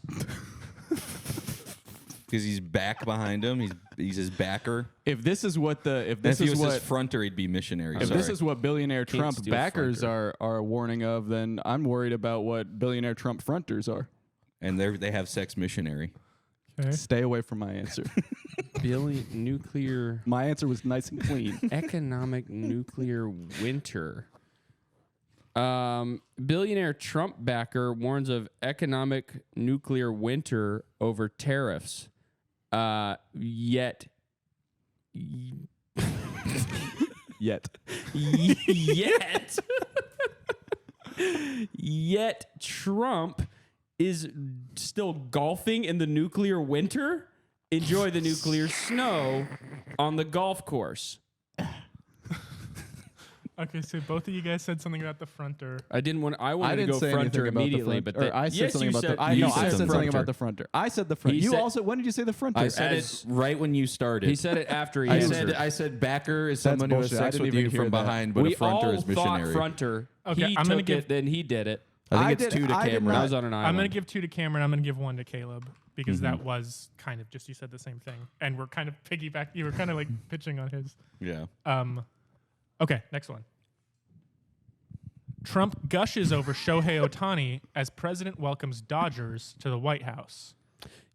Because he's back behind him. He's his backer. If this is what If he was his fronter, he'd be missionary. If Sorry. this is what billionaire Can't Trump steal backers fronter. are warning of, then I'm worried about what billionaire Trump fronters are. And they have sex missionary. Okay. Stay away from my answer. Nuclear My answer was nice and clean. economic nuclear winter. Billionaire Trump backer warns of economic nuclear winter over tariffs. Yet Trump is still golfing in the nuclear winter. Enjoy the nuclear snow on the golf course. Okay, so both of you guys said something about the fronter. I wanted to didn't go say anything fronter about the immediately, front- but or I said yes, something you about said, the. I you know I said said something fronter. about the fronter. I said the front. He You said- also. When did you say the fronter? I said it right when you started. He said it after he I answered. said backer is That's someone who has bullshit. I sex didn't with even you hear from that. behind, but we a fronter all is missionary. thought fronter. Okay, he I'm gonna took give- it, then he did it. I think it's did- 2 to I did Cameron. I not- was on an island. I'm going to give 2 to Cameron. I'm going to give 1 to Caleb because that was kind of just you said the same thing. And we're kind of piggyback. You were kind of like pitching on his. Yeah. Okay, next one. Trump gushes over Shohei Ohtani as president welcomes Dodgers to the White House.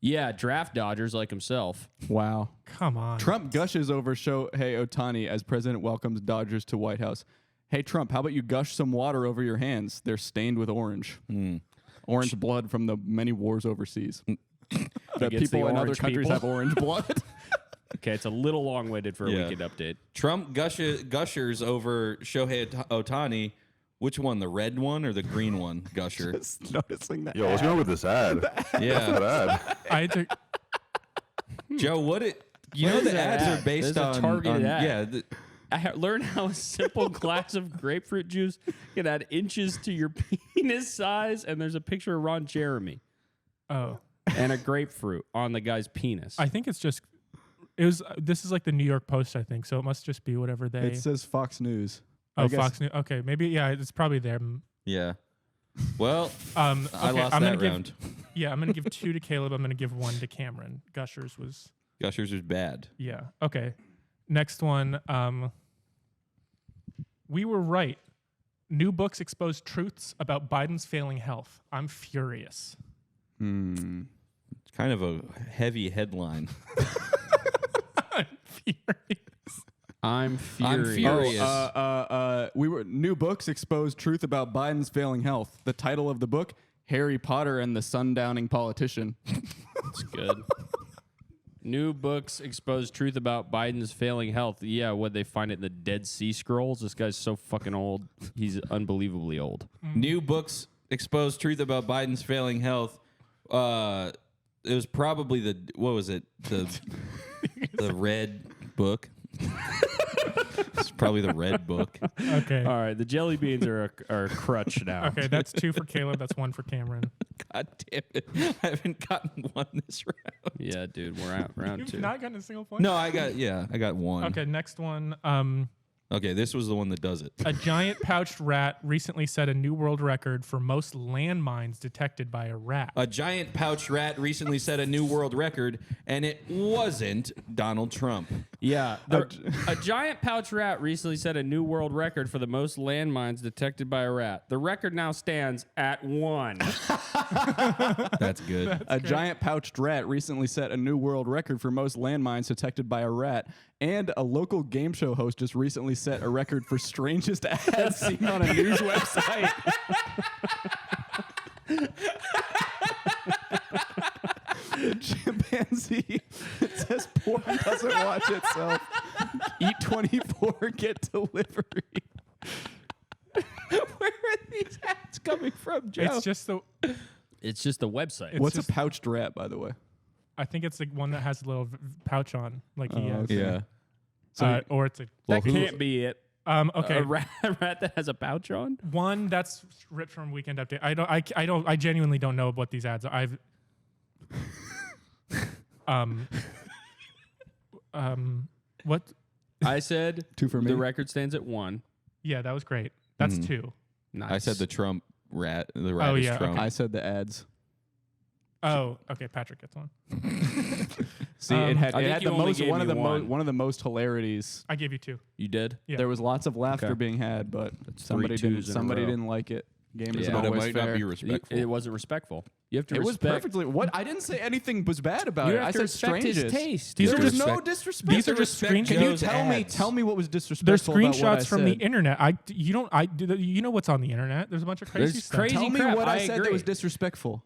Yeah, draft Dodgers like himself. Wow. Come on. Trump gushes over Shohei Ohtani as president welcomes Dodgers to White House. Hey, Trump, how about you gush some water over your hands? They're stained with orange. Orange blood from the many wars overseas. That Against people the in other orange countries people. have orange blood. Okay, it's a little long-winded for a Yeah. weekend update. Trump gushers over Shohei Ohtani. Which one, the red one or the green one? Gusher. Just noticing that. Yo, what's going on with this ad? Yeah. That ad. I had to. Joe, what it? You What know is the that ads ad? are based There's a targeted ad. Yeah. I learned how a simple glass of grapefruit juice can add inches to your penis size, and there's a picture of Ron Jeremy Oh, and a grapefruit on the guy's penis. I think it's just. It was. This is like the New York Post, I think. So it must just be whatever they. It says Fox News. oh, I guess- Fox News. Okay, maybe. Yeah, it's probably them. Yeah. Well, I I lost I'm gonna that give, round. Yeah, I'm gonna give 2 to Caleb. I'm gonna give 1 to Cameron. Gushers was. Gushers is bad. Yeah. Okay. Next one. We were right. New books expose truths about Biden's failing health. I'm furious. It's kind of a heavy headline. I'm furious. I'm furious. furious. We were new books expose truth about Biden's failing health. The title of the book: Harry Potter and the Sundowning Politician. That's good. New books expose truth about Biden's failing health. Yeah, what they find it in the Dead Sea Scrolls? This guy's so fucking old. He's unbelievably old. New books expose truth about Biden's failing health. It was probably what was it? The red book. It's probably the red book. Okay. All right, the jelly beans are a crutch now. Okay, that's 2 for Caleb. That's 1 for Cameron. God damn it. I haven't gotten one this round. Yeah, dude, we're out round You've 2. not gotten a single point? No, I got one. Okay, next one. Okay, this was the one that does it. A giant pouched rat recently set a new world record for most landmines detected by a rat. A giant pouched rat recently set a new world record, and it wasn't Donald Trump. Yeah, a giant pouch rat recently set a new world record for the most landmines detected by a rat. The record now stands at 1. That's good. A giant pouched rat recently set a new world record for most landmines detected by a rat. And a local game show host just recently set a record for strangest ads seen on a news website. The chimpanzee says porn doesn't watch itself. Eat 24, get delivery. Where are these ads coming from, Joe? It's just the. It's just the website. It's What's just- a pouched rat, by the way? I think it's the one that has a little pouch on, like he has. okay. Yeah. So Or it's a. that can't be it. Okay. A rat that has a pouch on? One that's ripped from Weekend Update. I genuinely don't know what these ads are. I've what? I said 2 for me. the record stands at 1. Yeah, that was great. That's 2. Nice. I said the Trump rat. The rat Oh, is yeah, Trump. I said the ads. Oh, okay. Patrick gets one. See, Um, it had, I it think had you the only most gave one of me the one. one of the most hilarities. I gave you 2. You did? Yeah. There was lots of laughter Okay. being had, but somebody 3 didn't. twos in a Somebody row. didn't like it. Game isn't Yeah. but it always might fair. not be respectful. It wasn't respectful. You have to It was respect. perfectly. What I didn't say anything was bad about You it. have I to said respect strangest. his taste. These There are was just- no disrespect. These are just Respect screen. Can you Joe's tell me? ads. Tell me what was They're disrespectful about what I screenshots from the said. internet. You know what's on the internet. There's a bunch of crazy There's stuff. crazy Tell me crap. what I I said that agree. was disrespectful.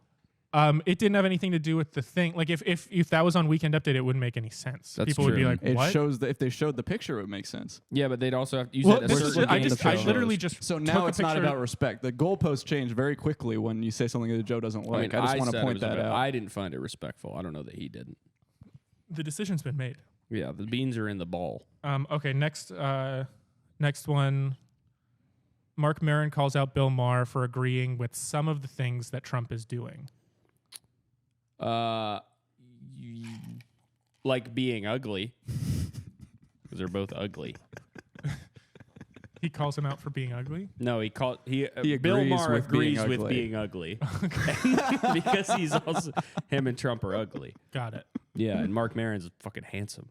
It didn't have anything to do with the thing. Like if that was on Weekend Update, it wouldn't make any sense. That's People would be true. like, It "What?" shows that if they showed the picture, it would make sense. Yeah, but they'd also have to use Well, that. this as is certain I game just I shows. literally just So took now a it's not picture- about respect. The goalposts change very quickly when you say something that Joe doesn't I like. mean, I just want said to it point was that about- out. I didn't find it respectful. I don't know that he didn't. The decision's been made. Yeah, the beans are in the bowl. Okay, next one. Mark Maron calls out Bill Maher for agreeing with some of the things that Trump is doing. Like being ugly. Because they're both ugly. He calls him out for being ugly. No, He Bill agrees Maher with being agrees with ugly. being ugly. Because he's also him and Trump are ugly. Got it. Yeah, and Mark Maron's fucking handsome.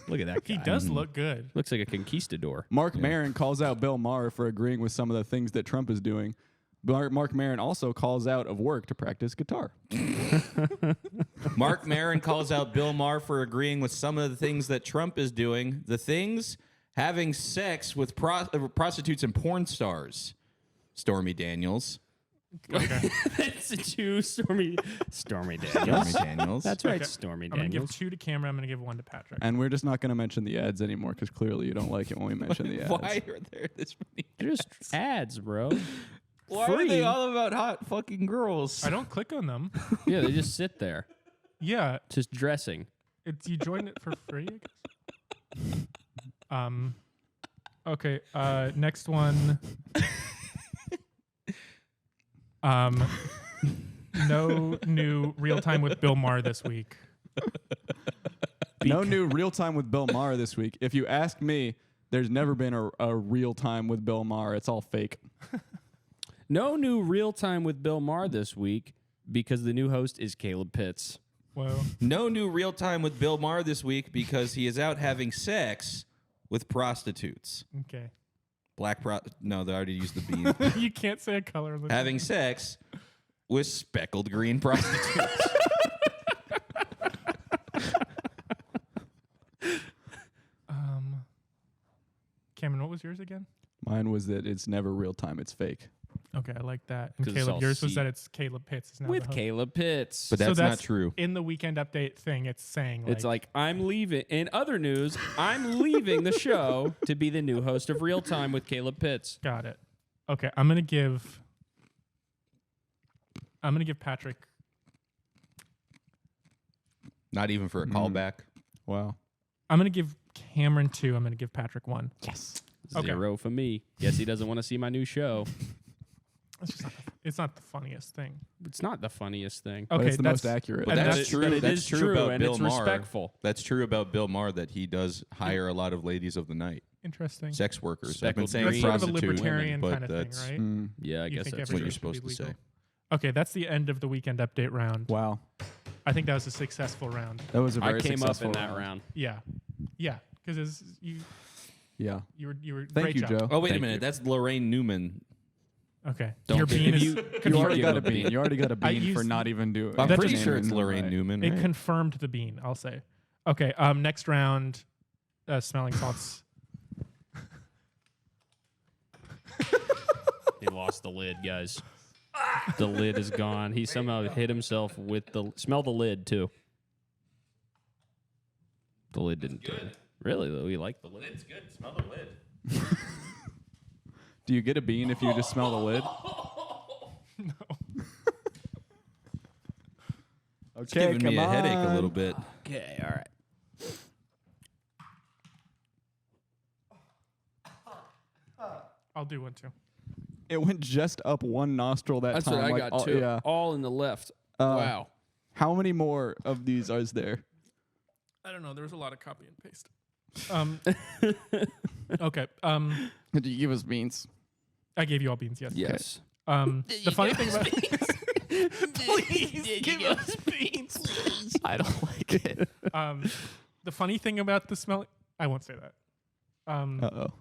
Look at that guy. He does look good. Looks like a conquistador. Mark Maron calls out Bill Maher for agreeing with some of the things that Trump is doing. Mark Maron also calls out of work to practice guitar. Mark Maron calls out Bill Maher for agreeing with some of the things that Trump is doing. The things having sex with prostitutes and porn stars. Stormy Daniels. Okay. It's a two Stormy Stormy Daniels. Daniels. That's right, Okay. Stormy I'm gonna give Daniels. 2 to Cameron. I'm gonna give 1 to Patrick. And we're just not going to mention the ads anymore because clearly you don't like it when we mention the ads. Why are there this many? Just ads, bro. Why are Free. they all about hot fucking girls? I don't click on them. Yeah, they just sit there, Yeah, just dressing. you joined it for free, I guess. Okay. Next one. No new real time with Bill Maher this week. No new real time with Bill Maher this week. If you ask me, there's never been a real time with Bill Maher. It's all fake. No new real time with Bill Maher this week because the new host is Caleb Pitts. Whoa. No new real time with Bill Maher this week because he is out having sex with prostitutes. Okay. No, they already used the bean. You can't say a color. On the Having sex with speckled green prostitutes. Cameron, what was yours again? Mine was that it's never real time. It's fake. Okay, I like that. And 'Cause it's Caleb, all yours was C. that it's Caleb Pitts is now With the host. Caleb Pitts. But So that's not true. In the weekend update thing, it's saying like, It's like, I'm leaving. In other news, I'm leaving the show to be the new host of Real Time with Caleb Pitts. got it. Okay, I'm gonna give Patrick. Not even for a callback. Wow. I'm gonna give Cameron 2. I'm gonna give Patrick 1. Yes. Okay. 0 for me. Guess he doesn't want to see my new show. It's not the funniest thing. It's not the funniest thing. But Okay, it's the most accurate. But And that's that's- true. But it That's is true about and Bill it's Maher. respectful. That's true about Bill Maher that he does hire a lot of ladies of the night, Interesting. sex workers. I've been Speckled saying That's sort of a prostitute libertarian women, kind but of thing, that's right? Mm. Yeah, I You guess think that's what everything you're should supposed be to legal. say. Okay, that's the end of the weekend update round. Wow. I think that was a successful round. That was a very I came up successful in that round. Yeah, because you Yeah. were Thank great you, job. Joe. Oh, wait a Thank minute. you. That's Lorraine Newman. Okay, Don't your give bean me- is You already give got a a bean. You already got a I bean for used- not even doing. I'm That pretty just- sure it's naming Lorraine right. Newman. It Right? confirmed the bean. I'll say. Okay. Next round, smelling salts. He lost the lid, guys. The lid is gone. He somehow hit himself with the... Smell the lid, too. The lid didn't do it. Really, though? You like the lid? It's good. Smell the lid. Do you get a bean if you just smell the lid? It's Okay, giving me come a headache a on. little bit. Okay, all right. I'll do one too. It went just up one nostril that That's time. what I like, got, all- too. Yeah. All in the left. Wow. How many more of these is there? I don't know. There was a lot of copy and paste. Okay. Did you give us beans? I gave you all beans. Yes. Yes. The funny thing about I don't like it. the funny thing about the smell, I won't say that. Uh-oh.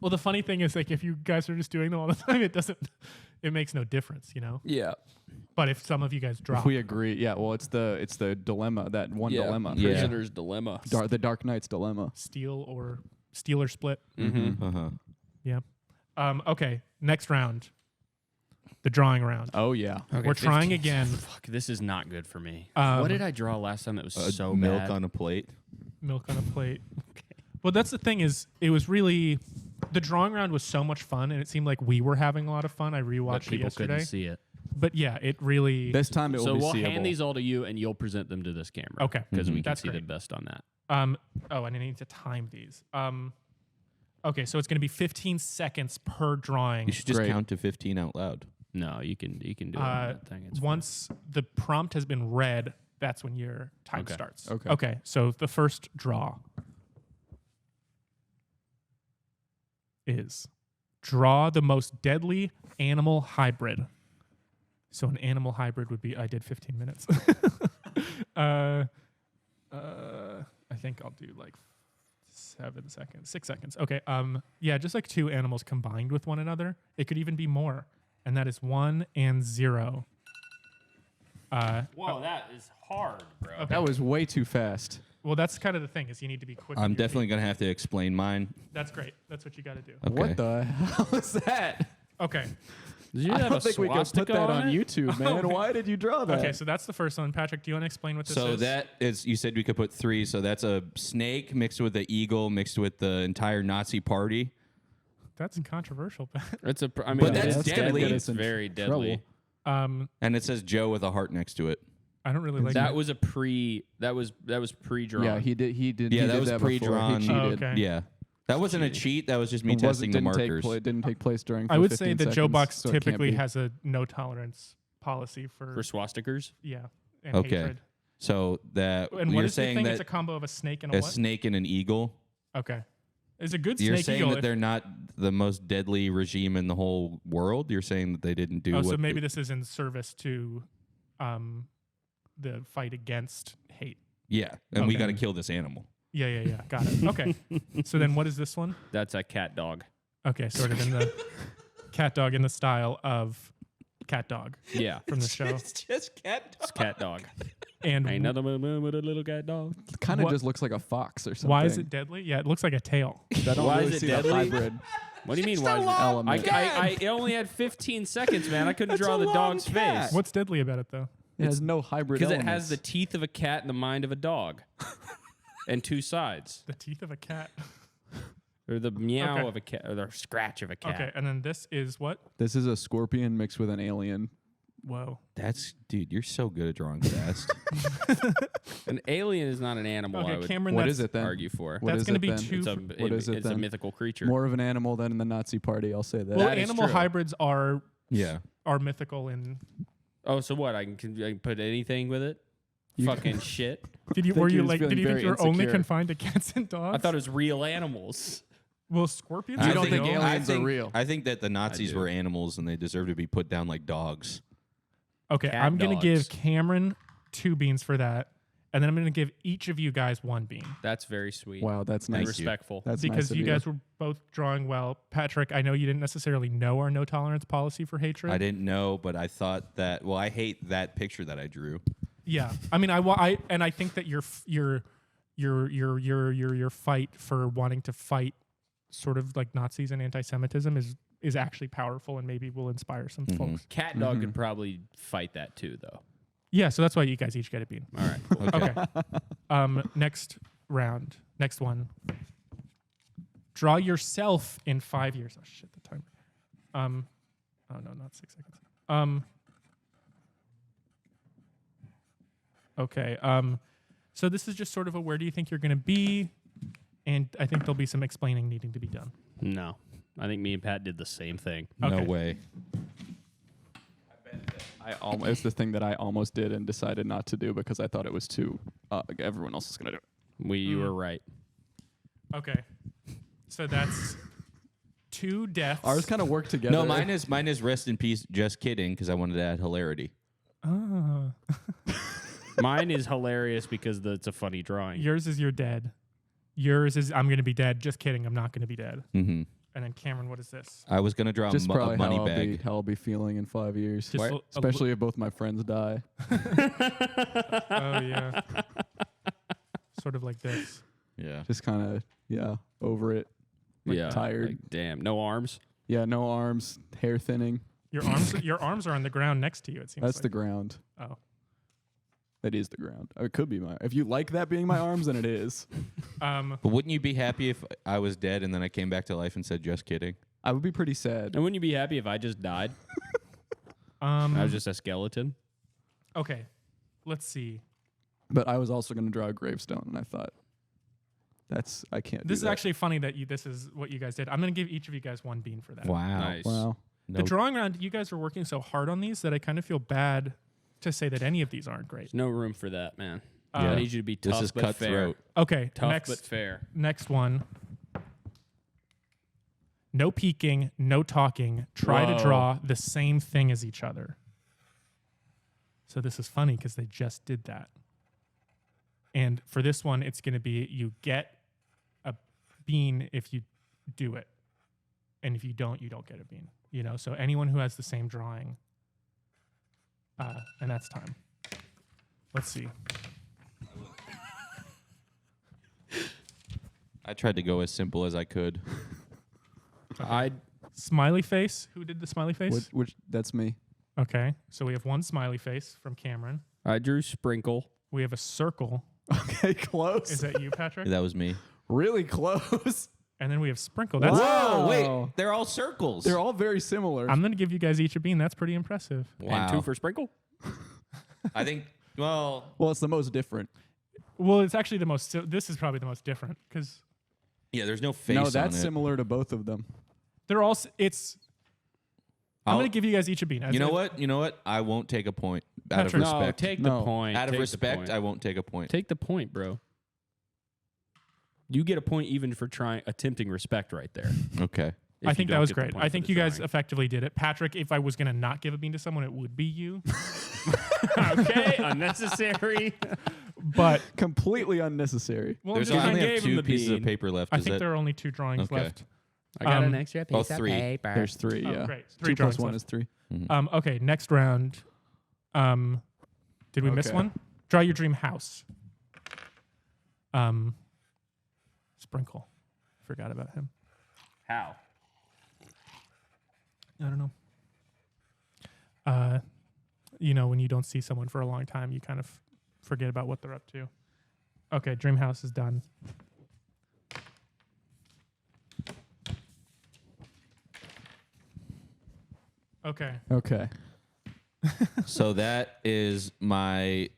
Well, the funny thing is, like, if you guys are just doing them all the time, it makes no difference, you know. Yeah. But if some of you guys drop, We agree. Yeah, well, it's the dilemma, that one dilemma. Yeah. Prisoner's dilemma. The Dark Knight's dilemma. steal or split, Mm-hmm. Uh-huh. yeah. Okay, next round, the drawing round. Oh, yeah. We're trying 15. again. Fuck, this is not good for me. Um, what did I draw last time that was so milk bad? on a plate. Milk on a plate. Well, that's the thing is, it was really the drawing round was so much fun, and it seemed like we were having a lot of fun. I But rewatched it people yesterday, couldn't see it. but yeah, it really. This time it will So be we'll seeable. hand these all to you, and you'll present them to this camera. Okay. Because we can That's see the great. best on that. Oh, and I need to time these. Okay, so it's going to be 15 seconds per drawing. You should just Great. count to 15 out loud. No, you can do it on that thing. It's Once the prompt has been read, that's when your time Okay. starts. Okay. Okay, so the first draw is draw the most deadly animal hybrid. So an animal hybrid would be, I did 15 minutes. I think I'll do like 6 seconds. Okay. Yeah, just like two animals combined with one another. It could even be more. And that is 1 and 0. Whoa, that is hard, bro. Okay. That was way too fast. Well, that's kind of the thing is you need to be quick. with I'm your definitely feet. going to have to explain mine. That's great. That's what you got to do. Okay. What the hell is that? Okay. Did you I have don't a think we could put swastika that on it? YouTube, man. Why did you draw that? Okay, so that's the first one. Patrick, do you want to explain what this So is? that is, you said we could put 3. So that's a snake mixed with an eagle mixed with the entire Nazi party. That's controversial. It's a. I mean, But that's it's deadly. It's It's in very trouble. deadly. And it says Joe with a heart next to it. I don't really like That was a pre. That was pre-drawn. Yeah, he did. He did. Yeah, he that did was before. pre-drawn. He cheated. Oh, okay. Yeah. That wasn't a cheat. That was just me It testing the markers. It didn't take place during. I for would say 15 that Joe seconds, Box so it can't typically be. has a no tolerance policy for for swastikers. yeah and Okay. hatred. So that And what you're is the saying thing? that It's a combo of a snake and a a what? snake and an eagle. Okay. It's a good You're snake saying eagle. that if- they're not the most deadly regime in the whole world. You're saying that they didn't do. oh, so what maybe they- this is in service to the fight against hate. Yeah, and we Okay. got to kill this animal. Yeah. Got it. Okay. So then what is this one? That's a cat dog. Okay, sort of in the cat dog in the style of cat dog Yeah, from the show. It's just cat. it's cat dog. And Ain't nothing with a little cat dog. Kind of What- just looks like a fox or something. why is it deadly? Yeah, it looks like a tail. I don't Why really is it see deadly? the hybrid. What do you mean? It's Why a is long element. I only had 15 seconds, man. I couldn't That's draw a the long dog's cat. face. What's deadly about it though? It has no hybrid Because it elements. has the teeth of a cat and the mind of a dog, and two sides, The teeth of a cat. or the meow Okay. of a cat, or the scratch of a cat. Okay, and then this is what? This is a scorpion mixed with an alien. Whoa. Dude, you're so good at drawing fast. An alien is not an animal. I Okay, would Cameron, What that's, is it then? argue for. What that's is going to it be then? two. It's a, for- What is it it's a then? mythical creature. More of an animal than in the Nazi party, I'll say that. well, That is animal true. hybrids are Yeah. mythical in. Oh, so what? I can put anything with it? You- Fucking shit. Did you think were he you was like? feeling Did you think very you were only insecure. confined to cats and dogs? I thought it was real animals. Well, scorpions. You I don't think know. aliens are real? I think that the Nazis do. were animals and they deserve to be put down like dogs. Okay, Cat I'm gonna dogs. give Cameron 2 beans for that, and then I'm gonna give each of you guys 1 bean That's very sweet. Wow, that's And nice. respectful. That's because nice of you guys were both drawing well. Patrick, I know you didn't necessarily know our no tolerance policy for hatred. I didn't know, but I thought that. Well, I hate that picture that I drew. Yeah, I mean, I think that your fight for wanting to fight sort of like Nazis and anti-Semitism is actually powerful and maybe will inspire some folks. Cat dog could probably fight that too, though. Yeah, so that's why you guys each get a bean. All right. Cool. Okay. Next round, next one. Draw yourself in 5 years. Oh shit, the timer. Oh no, not 6 seconds. Okay. So this is just sort of a where do you think you're going to be, and I think there'll be some explaining needing to be done. No, I think me and Pat did the same thing. No Okay. way. It's the thing that I almost did and decided not to do because I thought it was too. Everyone else is gonna do it. You were right. Okay. So that's 2 deaths. Ours kind of work together. No, mine is rest in peace. Just kidding, because I wanted to add hilarity. Ah. Mine is hilarious because it's a funny drawing. Yours is you're dead. Yours is I'm going to be dead. Just kidding. I'm not going to be dead. Mm-hmm. And then Cameron, what is this? I was gonna draw Just a probably money how bag. I'll be feeling in 5 years. Just Especially if both my friends die. Oh yeah. Sort of like this. Yeah. Just kind of over it. yeah. tired. Like, damn. No arms. Yeah, no arms, hair thinning. Your arms are on the ground next to you. It seems. That's like. the ground. Oh. That is the ground. It could be my. If you like that being my arms, then it is. But wouldn't you be happy if I was dead and then I came back to life and said just kidding? I would be pretty sad. And wouldn't you be happy if I just died? I was just a skeleton. Okay. Let's see. But I was also going to draw a gravestone, and I thought, I can't. This do is that. actually funny that this is what you guys did. I'm going to give each of you guys 1 bean for that. Wow. Nice. Wow. No, The drawing round, you guys are working so hard on these that I kind of feel bad to say that any of these aren't great. There's no room for that, man. Yeah. I need you to be tough this is but fair. cutthroat. Okay. Tough but fair. Next one. No peeking, no talking. Try to Whoa. draw the same thing as each other. So this is funny because they just did that. And for this one, it's going to be you get a bean if you do it. And if you don't get a bean. You know, so anyone who has the same drawing. And that's time. Let's see. I tried to go as simple as I could. Smiley face. Who did the smiley face? Which that's me. Okay. So we have 1 smiley face from Cameron. I drew sprinkle. We have a circle. Okay, close. Is that you, Patrick? That was me. Really close. And then we have sprinkle. That's Wow. Whoa, wait. They're all circles. They're all very similar. I'm going to give you guys each a bean. That's pretty impressive. wow. And 2 for sprinkle. I think, well, well, it's the most different. Well, it's actually the most. This is probably the most different because yeah, there's no face No, on that's it. similar to both of them. they're all. It's. I'm I'll- going to give you guys each a bean. You know what? You know what? I won't take a point. Out of Patrick. No, respect. take No. the point. Out of Take the respect, point. I won't take a point. Take the point, bro. You get a point even for attempting respect right there. Okay. If I you think that don't was get the great. point I for think the you guys drawing. effectively did it. Patrick, if I was going to not give a bean to someone, it would be you. Okay, unnecessary. But Completely unnecessary. well, There's I'm just- I only gave have him 2 the pieces of bean. paper left. I Is think that? there are only 2 drawings Okay. left. I got Um, an extra piece oh, 3. of paper. There's 3. Oh, Yeah. great. 3 2 drawings plus 1 left. is 3. Okay, next round. Did we miss Okay. one? Draw your dream house. Sprinkle. Forgot about him. How? I don't know. When you don't see someone for a long time, you kind of forget about what they're up to. Okay, dream house is done. Okay. Okay. So that is my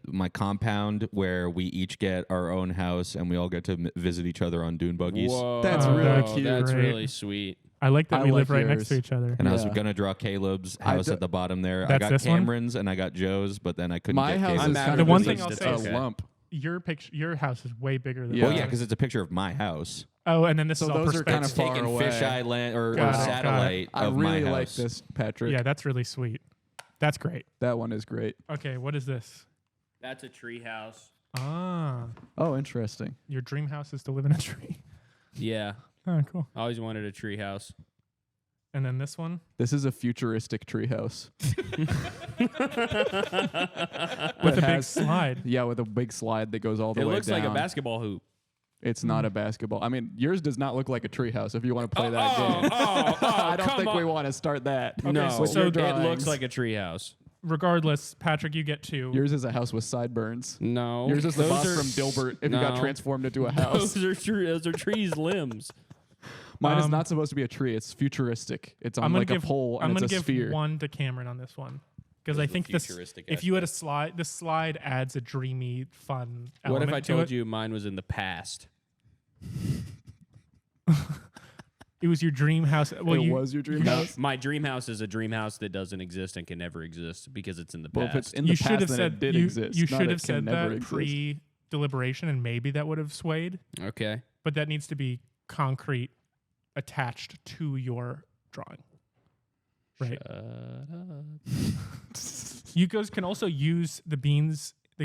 my compound where we each get our own house and we all get to visit each other on dune buggies. Whoa, That's really that's cute. That's Great. really sweet. I like that I we like live right next yours. to each other. And I was Yeah. gonna draw Caleb's I house d- at the bottom there. I That's got this one? Cameron's and I got Joe's, but then I couldn't My get house Caleb's. is mad kind at of The one this thing is I'll just say a is lump. Your house is way bigger than Yeah. Well, mine. yeah, because it's a picture of my house. Oh, and then this So is all those are kind of perspective. far Taking away. fisheye land or Got it, got it. satellite I of really my like house. this, Patrick. Yeah, that's really sweet. That's great. That one is great. Okay, what is this? That's a tree house. Ah, Oh, interesting. your dream house is to live in a tree. Yeah, Oh, cool. I always wanted a tree house. And then this one This is a futuristic treehouse. with a big has- slide. Yeah, with a big slide that goes all the It way looks down. like a basketball hoop. It's not a basketball. I mean, yours does not look like a treehouse. If you want to play that oh, game, oh, I don't come think we on. want to start that. Okay, No, so With your it looks drawings. like a tree house. Regardless, Patrick, you get 2. Yours is a house with sideburns. No, Yours is the those boss are- from Dilbert if you got no. transformed into a house. Those are trees' limbs. Mine is Um, not supposed to be a tree. It's futuristic. It's on I'm gonna like give a pole I'm and gonna it's a give sphere. 1 to Cameron on this one because I Because of think the this. futuristic If you had a slide, the slide adds a dreamy, fun What element if I to told it. you mine was in the past? It was your dream house? Well, it you, was your dream No, house. my dream house is a dream house that doesn't exist and can never exist because it's in the Well, past. if it's in the you should past, have then said it did you, exist. You not should it have can said never that exist. pre-deliberation, and maybe that would have swayed. Okay. But that needs to be concrete, attached to your drawing. Right. Shut up. You guys can also use the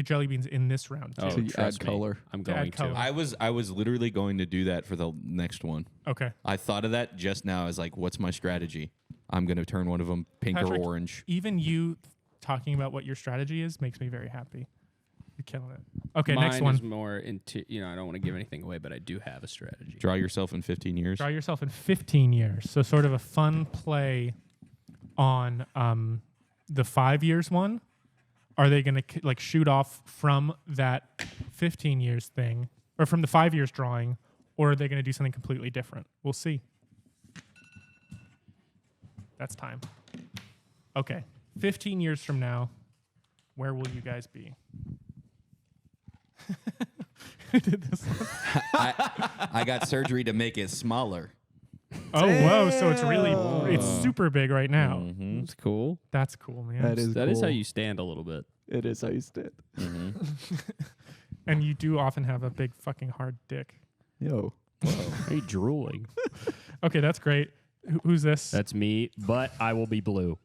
jelly beans in this round too. Oh, To add trust me, color. I'm To add going color. to. I was literally going to do that for the next one. Okay. I thought of that just now as like, what's my strategy? I'm going to turn one of them pink Patrick, or orange. Even you talking about what your strategy is makes me very happy. You're killing it. Okay, Mine next one. is more into, I don't want to give anything away, but I do have a strategy. Draw yourself in 15 years. Draw yourself in 15 years. So sort of a fun play on the 5 years one. Are they going to like shoot off from that 15 years thing or from the 5 years drawing, or are they going to do something completely different? We'll see. That's time. Okay. 15 years from now, where will you guys be? Who did this one? I got surgery to make it smaller. Oh, whoa. So it's super big right now. Mm-hmm. That's cool. That's cool, man. That is cool. how you stand a little bit. It is how you stand. And you do often have a big fucking hard dick. Yo. Are you drooling? Okay, that's great. Who's this? That's me, but I will be blue.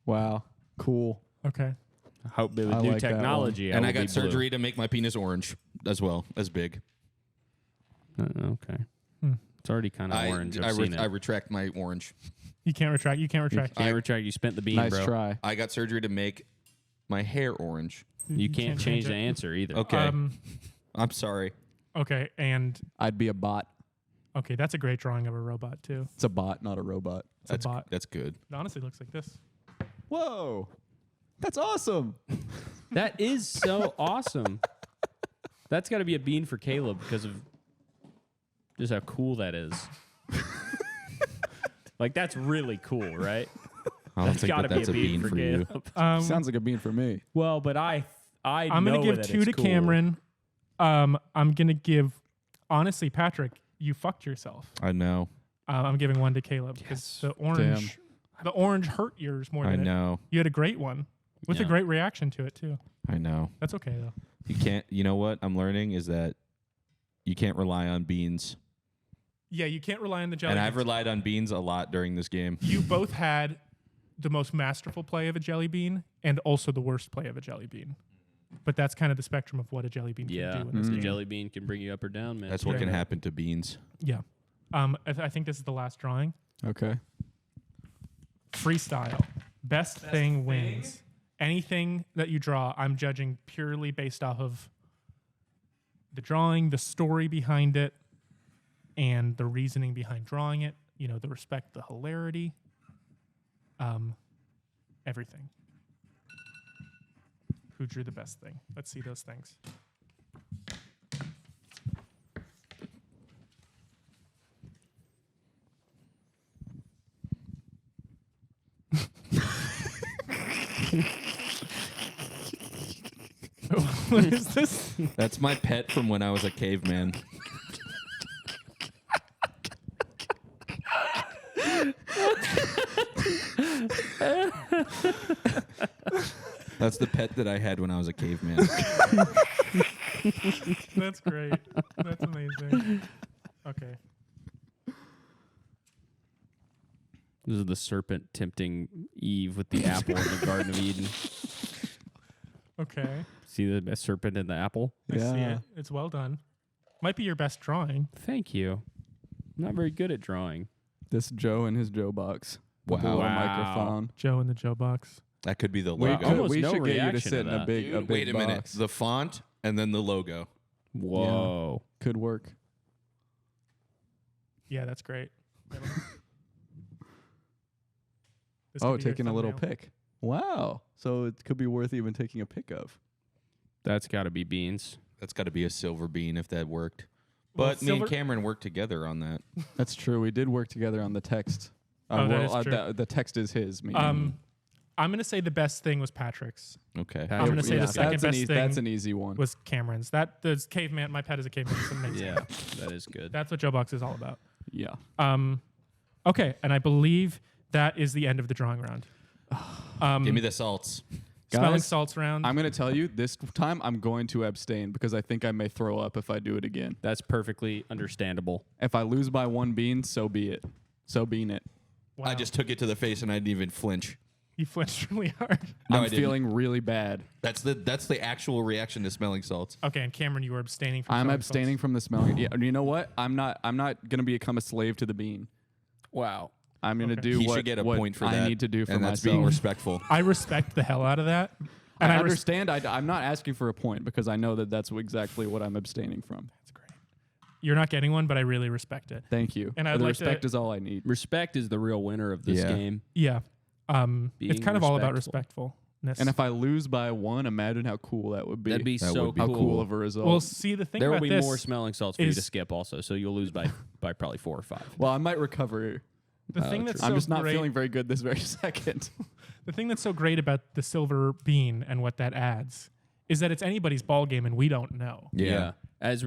Wow. Cool. Okay. I hope with I new like that one. technology. And I will be got blue. surgery to make my penis orange as well, as big. Okay. Hmm. It's already kind of orange. I've seen it. I retract my orange. You can't retract. You can't retract. Can't retract. You spent the bean, Nice bro. try. I got surgery to make my hair orange. You can't change the it. answer either. Okay. I'm sorry. Okay, and I'd be a bot. okay, that's a great drawing of a robot too. It's a bot, not a robot. It's a bot. That's good. It honestly looks like this. Whoa. That's awesome. That is so awesome. That's got to be a bean for Caleb because of just how cool that is. Like, that's really cool, right? I don't That's think got to that be that's a a bean for you. Caleb. Sounds like a bean for me. Well, but I'm I'm gonna give 2 to Cameron. I'm gonna give, honestly, Patrick, you fucked yourself. I know. I'm giving 1 to Caleb because the orange hurt yours more I than it. know. You had a great one with a Yeah. great reaction to it too. I know. That's okay though. You can't. You know what I'm learning is that you can't rely on beans. Yeah, you can't rely on the jelly. And I've beans. relied on beans a lot during this game. You both had the most masterful play of a jelly bean and also the worst play of a jelly bean. But that's kind of the spectrum of what a jelly bean Yeah, can do in this the game. jelly bean can bring you up or down, man. That's what Yeah. can happen to beans. Yeah. I think this is the last drawing. Okay. Freestyle. Best thing wins. Anything that you draw, I'm judging purely based off of the drawing, the story behind it, and the reasoning behind drawing it. the respect, the hilarity, everything. Who drew the best thing? Let's see those things. What is this? That's my pet from when I was a caveman. That's the pet that I had when I was a caveman. That's great. That's amazing. Okay. This is the serpent tempting Eve with the apple in the Garden of Eden. Okay. See the serpent in the apple? I see it. It's well done. Might be your best drawing. Thank you. I'm not very good at drawing. This Joe and his Joe box. With the Wow. little Wow. microphone. Joe in the Joe box. That could be the We, logo. Almost we no should get you to reaction sit to in a that. big, a Dude, big wait a minute. box. The font and then the logo. Whoa. Could work. Yeah, that's great. This Oh, could be your taking a little thumbnail. pic. Wow. So it could be worth even taking a pic of. That's got to be beans. That's got to be a silver bean if that worked. Well, But me and silver- Cameron worked together on that. That's true. We did work together on the text. Oh, that is true. The text is his. I'm gonna say the best thing was Patrick's. Okay. I'm gonna say the second that's best thing That's an easy one. was Cameron's. That's caveman. My pet is a caveman. It's amazing. Yeah, that is good. That's what Joe Box is all about. Yeah. Okay, and I believe that is the end of the drawing round. Give me the salts. Smelling Guys, salts round. I'm going to tell you this time I'm going to abstain because I think I may throw up if I do it again. That's perfectly understandable. If I lose by one bean, so be it. So bean it. Wow. I just took it to the face and I didn't even flinch. You flinched really hard. No, I I'm didn't. feeling really bad. That's the actual reaction to smelling salts. Okay, and Cameron, you were abstaining from. I'm smelling abstaining salts. from the smelling. Yeah, you know what? I'm not going to become a slave to the bean. Wow. I'm going to Okay. do He what, should get a what point for I that. need to do for and that's myself. being respectful. I respect the hell out of that. I And understand. I'm not asking for a point because I know that that's exactly what I'm abstaining from. That's great. You're not getting one, but I really respect it. Thank you. And I'd the like to- respect is all I need. Respect is the real winner of this Yeah. game. Yeah. It's Being kind of all about respectful. respectfulness. And if I lose by one, imagine how cool that would be. That'd be That so would be how cool. cool of a result. well, see, the thing There will about be this, more smelling salts for you to is- skip also, so you'll lose by probably 4 or 5. Well, I might recover. the thing that's I'm so just not great, feeling very good this very second. the thing that's so great about the silver bean and what that adds is that it's anybody's ball game, and we don't know. Yeah. As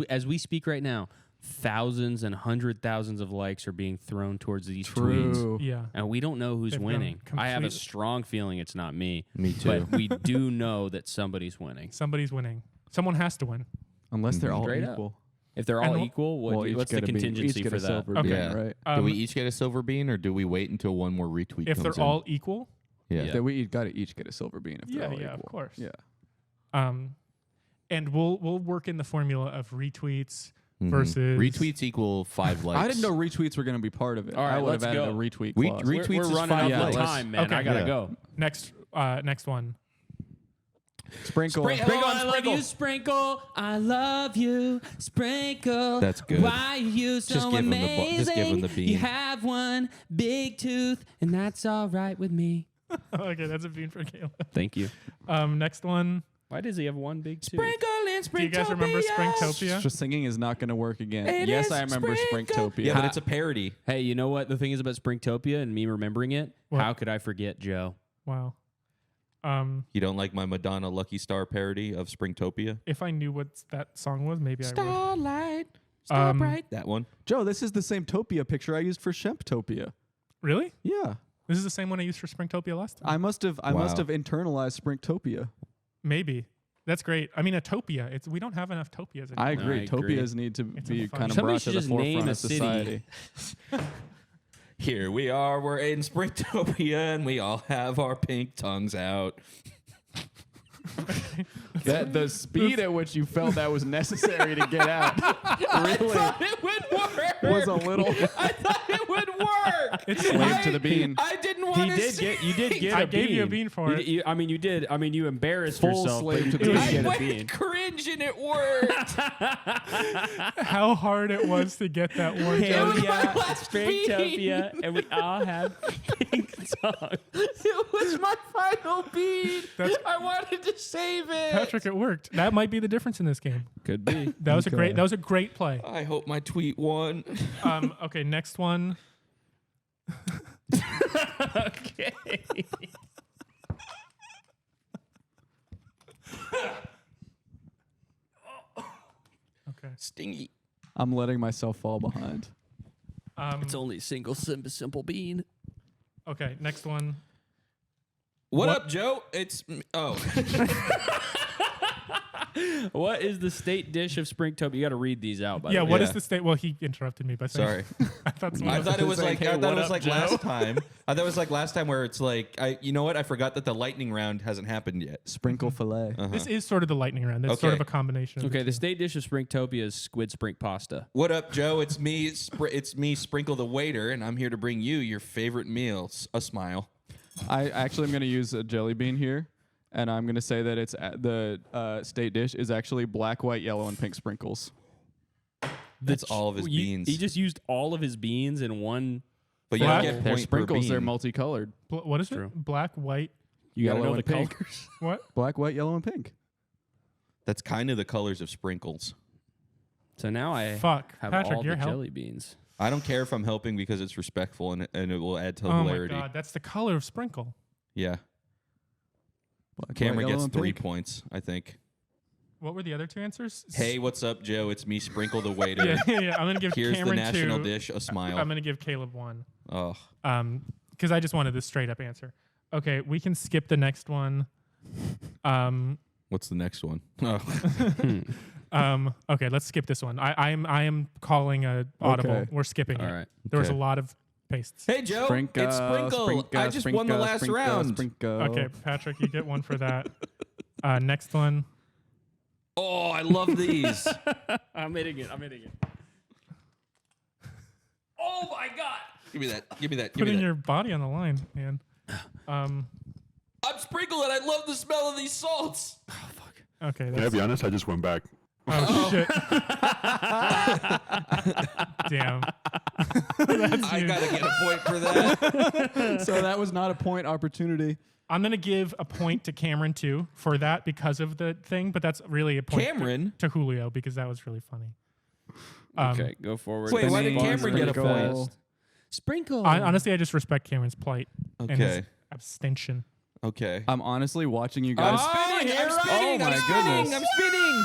as we speak right now, thousands and 100,000s of likes are being thrown towards these tweets. True. Yeah. And we don't know who's They've gone winning. I have a completely- strong feeling it's not me. Me too. But we do know that somebody's winning. Somebody's winning. Someone has to win. Unless they're all Straight up. equal. If they're all And equal, Well, each what's the get a bean. contingency Each get for a that? silver Okay. bean, Yeah. right? Do we each get a silver bean or do we wait until one more retweet If comes they're in? all equal, Yeah. Yeah. We got to each get a silver bean if they're all yeah, of equal. course. Yeah. And we'll work in the formula of retweets Mhm. versus Retweets equal 5 likes. I didn't know retweets were going to be part of it. All right, I would have let's added go. a retweet We- clause. re- Retweets We're is running 5 out of likes. time, man. Okay. I gotta Yeah. go. next one. Sprinkle. Sprinkle, on, I love sprinkle. you, Sprinkle. I love you, Sprinkle. That's good. Why are you so Just give him the bu- amazing? just give him the bean. You have one big tooth, and that's all right with me. Okay, that's a bean for Caleb. Thank you. Next one. Why does he have one big tooth? Sprinkle and Do you guys remember Springtopia? Just singing is not going to work again. It yes, is I remember Sprinkle. Springtopia. Yeah, but it's a parody. Hey, you know what the thing is about Springtopia and me remembering it? What? How could I forget Joe? Wow. You don't like my Madonna Lucky Star parody of Springtopia? If I knew what that song was, maybe I would. Starlight, Um, bright. That one. Joe, this is the same Topia picture I used for Shemptopia. Really? Yeah. This is the same one I used for Springtopia last time. I must have internalized Springtopia. Maybe. That's great. I mean, a topia. We don't have enough topias anymore. I agree. I agree. Topias need to It's be a fun- kind of Somebody brought to should the just name forefront a of city. society. Here we are. We're in Springtopia, and we all have our pink tongues out. That the speed at which you felt that was necessary to get out really It would work. was a little I thought it would work. It's slave to the bean. I didn't want want to You did get I a bean. gave you a bean for it. You did. I mean, you embarrassed Full yourself. slave But to you the did I get a went bean. cringe and it worked. How hard it was to get that one. Hell was my yeah, last Springtopia, and we all have pink songs. It was my final beat. I wanted to save it. Patrick, it worked. That might be the difference in this game. Could be. That was a great play. I hope my tweet won. Okay, next one. Okay. Okay. Stingy. I'm letting myself fall behind. It's only a single simple bean. Okay, next one. What up, Joe? It's What is the state dish of Springtopia? You got to read these out. By the way. What is Yeah. the state? Well, he interrupted me by saying. sorry. I thought I thought it was Saying, like "Hey, I thought what it was up, like Joe?" last time. I thought it was like last time where it's like you know what? I forgot that the lightning round hasn't happened yet. Sprinkle fillet. This is sort of the lightning round. That's sort Okay. of a combination. Of Okay, the the two. state dish of Springtopia is squid sprink pasta. What up, Joe? It's me. It's me, Sprinkle the waiter, and I'm here to bring you your favorite meal. A smile. I actually am going to use a jelly bean here, and I'm going to say that it's the state dish is actually black, white, yellow, and pink sprinkles. That's all of his beans. He just used all of his beans in one. But you Black- don't get They're point per sprinkles. They're bean. multicolored. What is True. it? Black, white. You gotta Yellow know the and pink. colors. What? Black, white, yellow, and pink. That's kind of the colors of sprinkles. So now I Fuck, have Patrick, all your the help. jelly beans. I don't care if I'm helping because it's respectful and it will add to Oh my hilarity. god, that's the color of sprinkle. Yeah. Black, Cameron white, yellow, gets and 3 pink. points, I think. What were the other two answers? Hey, what's up, Joe? It's me, Sprinkle the waiter. yeah. I'm gonna give Here's Cameron the national 2. dish, a smile. I'm gonna give Caleb 1. Oh, Because I just wanted this straight up answer. Okay, we can skip the next one. what's the next one? Oh. Okay, let's skip this one. I am calling a audible. Okay. We're skipping All it. right. There was a Okay. lot of pastes. Hey, Joe. It's Sprinkle. I just won the last round. Okay, Patrick, you get one for that. Next one. Oh, I love these. I'm hitting it. Oh my god! Give me that. Give me that. Give Putting me that. your body on the line, man. I'm Sprinkle and I love the smell of these salts. Okay. Can I be honest? I just went back. Oh shit! Damn. I gotta get a point for that. So that was not a point opportunity. I'm gonna give a point to Cameron too for that because of the thing, but that's really a point Cameron? to Julio because that was really funny. Okay, go forward. Wait, why did Spring- Cameron get a Sprinkle. point? Sprinkle. Honestly, I just respect Cameron's plight and his Okay. abstention. Okay. I'm honestly watching you guys. I'm spinning. I'm spinning. Oh my I'm spinning. goodness. I'm spinning.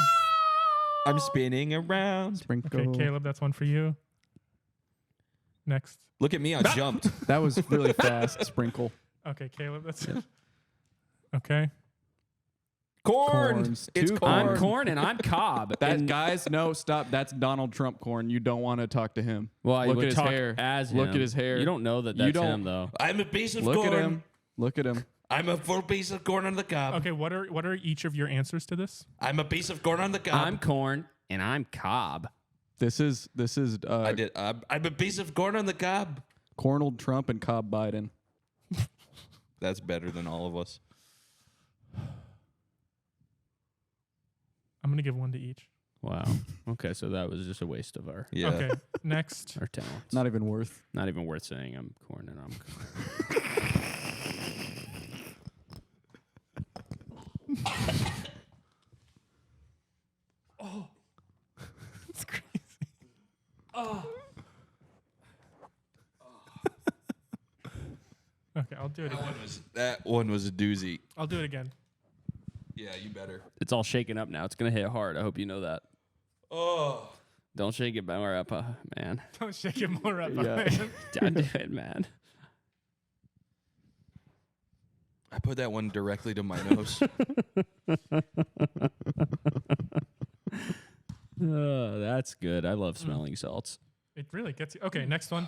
I'm spinning around. Sprinkle. Okay, Caleb, that's one for you. Next. Look at me. I jumped. That was really fast. Sprinkle. Okay, Caleb, that's okay. Corn. Corns. It's Two corn. I'm corn and I'm cob. That And- guys, no, stop. That's Donald Trump corn. You don't want to talk to him. Well, I look would at his talk hair. as Look him. at his hair. You don't know that You that's don't- him though. I'm a piece of Look corn. at him. Look at him. I'm a full piece of corn on the cob. Okay, what are each of your answers to this? I'm a piece of corn on the cob. I'm corn and I'm cob. This is I did. I'm a piece of corn on the cob. Cornald Trump and Cobb Biden. That's better than all of us. I'm gonna give one to each. Wow. Okay, so that was just a waste of our Yeah. Okay, next. talents. Not even worth. Not even worth saying I'm corn and I'm cob. It's crazy. Okay, I'll do it again. That one was a doozy. I'll do it again. Yeah, you better. It's all shaken up now. It's gonna hit hard. I hope you know that. Oh. Don't shake it more up, man. Don't shake it more up. Yeah. Don't do it, man. I put that one directly to my nose. That's good. I love smelling salts. It really gets you. Okay, next one.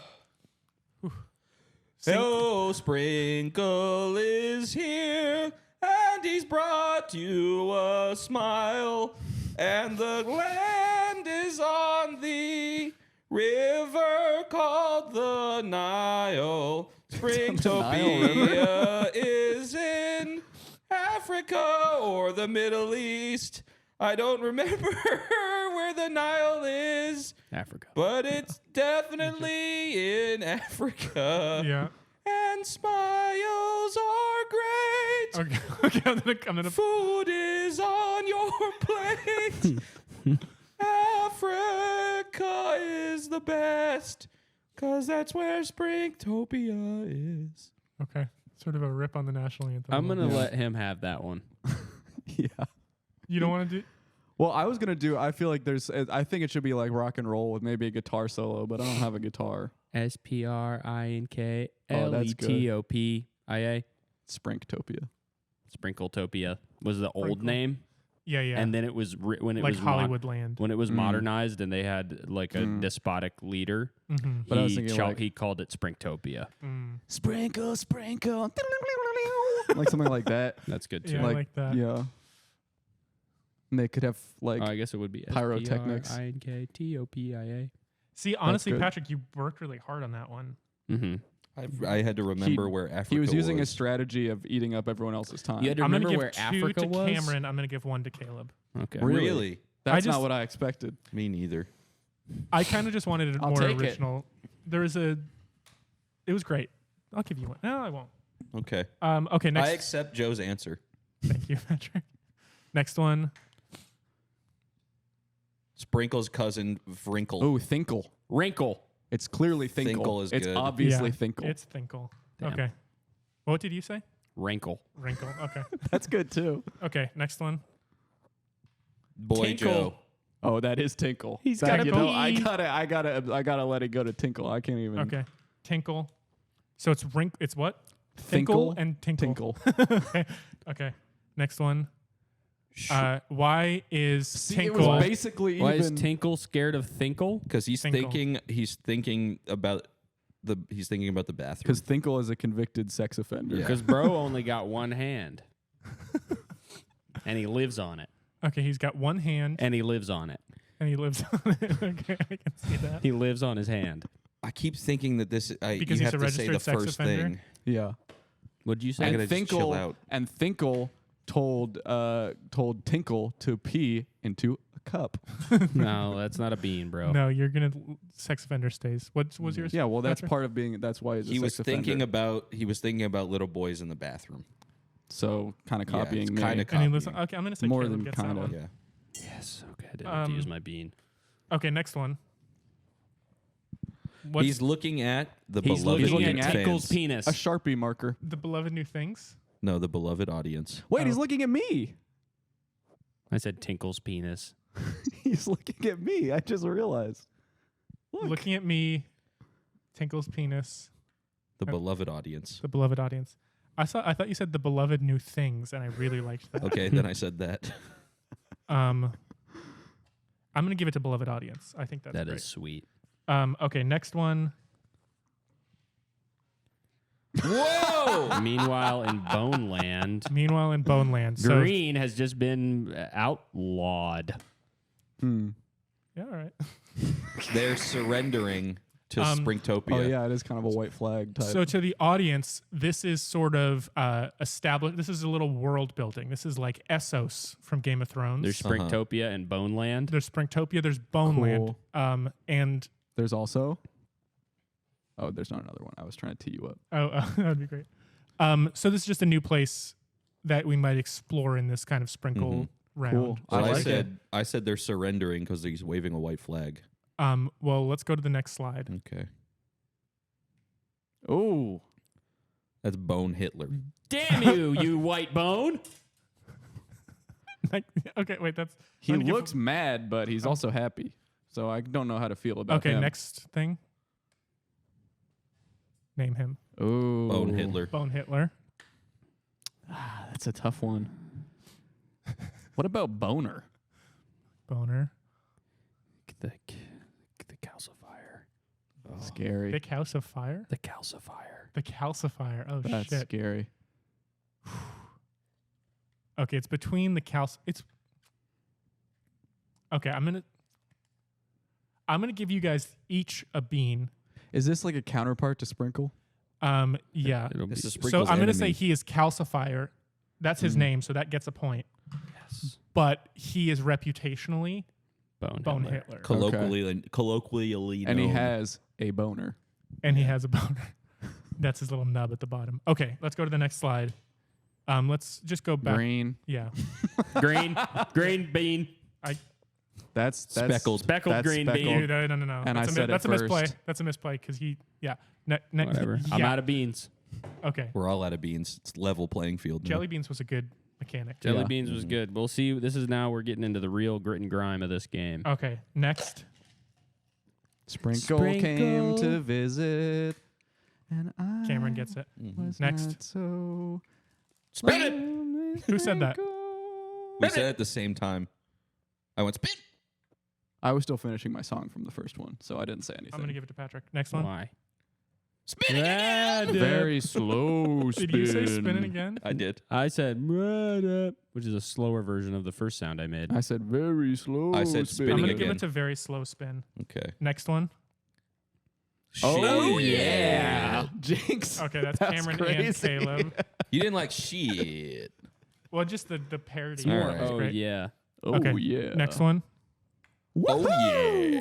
Oh, Sprinkle is here, and he's brought you a smile, and the land is on the river called the Nile. Springtopia is in Africa or the Middle East. I don't remember where the Nile is, Africa. but it's definitely in Africa. Yeah. And smiles are great. Okay. Okay. I'm gonna. Food is on your plate. Africa is the best, 'cause that's where Springtopia is. Okay. Sort of a rip on the national anthem. I'm gonna let him have that one. Yeah. You don't want to do. Well, I was gonna do. I feel like I think it should be like rock and roll with maybe a guitar solo, but I don't have a guitar. Sprinktopia. Springtopia. Sprinkletopia was the old Sprinkle. name, Yeah. Yeah. and then it was when it like was Hollywood Land. when it was modernized, and they had like a despotic leader. Mm-hmm. But I was thinking He called it Springtopia. Sprinkle, sprinkle, like something like that. That's good too. Yeah, I like that. Yeah. And they could have like I guess it would be pyrotechnics. Sprinktopia. See, honestly, good. Patrick, you worked really hard on that one. Mm-hmm. I had to remember where Africa he was using a was. strategy of eating up everyone else's time. You had to I'm gonna remember give where 2 Africa to was. Cameron. I'm gonna give 1 to Caleb. Okay. Really? That's I not just- what I expected. Me neither. I kind of just wanted it I'll more take it. original. There was a. It was great. I'll give you 1. No, I won't. Okay. Okay. Next. I accept Joe's answer. Thank you, Patrick. Next one. Sprinkle's cousin Vrinkle. Oh, Thinkle. Wrinkle. It's clearly Thinkle. Thinkle is it's good. obviously Yeah, Thinkle. It's Thinkle. Damn. Okay. What did you say? Wrinkle. Wrinkle. Okay. That's good too. Okay. Next one. Boy Tinkle. Joe. Oh, that is Tinkle. He's That- gotta you know, pee. I gotta let it go to Tinkle. I can't even. Okay. Tinkle. So it's It's what? Thinkle and Tinkle. Tinkle. Okay. Okay. Next one. Why is See, it Tinkle? was basically Why even. is Tinkle scared of Thinkle? Because he's Thinkle. thinking about the bathroom. Because Thinkle is a convicted sex offender. Yeah. Because bro only got one hand, and he lives on it. Okay, he's got 1 hand And he lives on it. and he lives on it. Okay, I can see that. He lives on his hand. I keep thinking that this. Because you he's have a to say the registered sex first offender? thing. Yeah. What'd you I say? gotta just chill out. And Thinkle told Tinkle to pee into a cup. No, that's not a bean, bro. No, you're gonna sex offender stays. What was yours? Yeah, well, that's Patrick? part of being. That's why he's a He was sex thinking offender. about little boys in the bathroom. So kind of copying it's me. kinda And he lives. copying. Okay, I'm gonna say More Caleb than gets that kinda. one. Yeah. Yes. Okay, I didn't have to use my bean. Okay, next one. What's He's looking at the He's beloved looking at fans. Tinkle's penis. A Sharpie marker. the beloved new things? No, the beloved audience. Wait, Oh. he's looking at me. I said Tinkle's penis. He's looking at me. I just realized. Look. Looking at me, Tinkle's penis, The beloved audience. the beloved audience. I thought you said the beloved new things, and I really liked that. Okay, then I said that. I'm gonna give it to beloved audience. I think that's That great. is sweet. Okay, next one. Whoa! Meanwhile, in Bone Land, Meanwhile, in Bone Land, so Green has just been outlawed. yeah, all right. They're surrendering to Springtopia. Oh yeah, it is kind of a white flag type. So to the audience, this is sort of established. This is a little world building. This is like Essos from Game of Thrones. There's Springtopia and Bone Land. There's Springtopia. There's Bone Cool. Land. And There's also. Oh, there's not another one. I was trying to tee you up. that'd be great. So this is just a new place that we might explore in this kind of sprinkle round. Cool. So I I like said I said they're surrendering because he's waving a white flag. Well, let's go to the next slide. Okay. Oh, That's Bone Hitler. Damn you, you white bone! Okay, wait. That's he I'm gonna give- looks mad, but he's also happy. So I don't know how to feel about okay. him. Next thing. Name him Oh, Bone Hitler. Bone Hitler. That's a tough one. What about Boner? Boner. The calcifier. Scary. Big House of Fire. The calcifier. The calcifier. Oh That's shit. scary. Okay, it's between the It's okay. I'm gonna give you guys each a bean. Is this like a counterpart to Sprinkle? Yeah. It'll be This is So Sprinkle's I'm going to say enemy. he is Calcifier. That's his name, so that gets a point. yes. But he is reputationally Bone Hitler. Hitler. Colloquially And he known. has a boner. And he has a boner. That's his little nub at the bottom. Okay, let's go to the next slide. Let's just go back. Green. Yeah. green bean. That's Speckled. Speckled that's green speckled. bean. No. And I said it that's a misplay. first. That's a misplay because he. Yeah. Whatever. Yeah. I'm out of beans. Okay. We're all out of beans. It's level playing field. now. Jelly beans was a good mechanic. Jelly Yeah. beans was good. We'll see. This is now we're getting into the real grit and grime of this game. Okay. Next. Sprinkle came to visit, and I Cameron gets it. was Next. not so. Spin it. Who said that? We said it at the same time. I went spin. I was still finishing my song from the first one, so I didn't say anything. I'm gonna give it to Patrick. Next one. Why? Spin again. Very slow spin. Did you say spin it again? I did. I said, "Right up," which is a slower version of the first sound I made. I said very slow. I said spin. I'm spinning gonna give again. it to very slow spin. Okay. Next one. Oh Shit. yeah, Jinx. Okay, that's That's Cameron crazy. and Caleb. You didn't like shit. Well, just the parody. All was right. Oh great. yeah. Oh Okay, yeah. Next one. Oh yeah.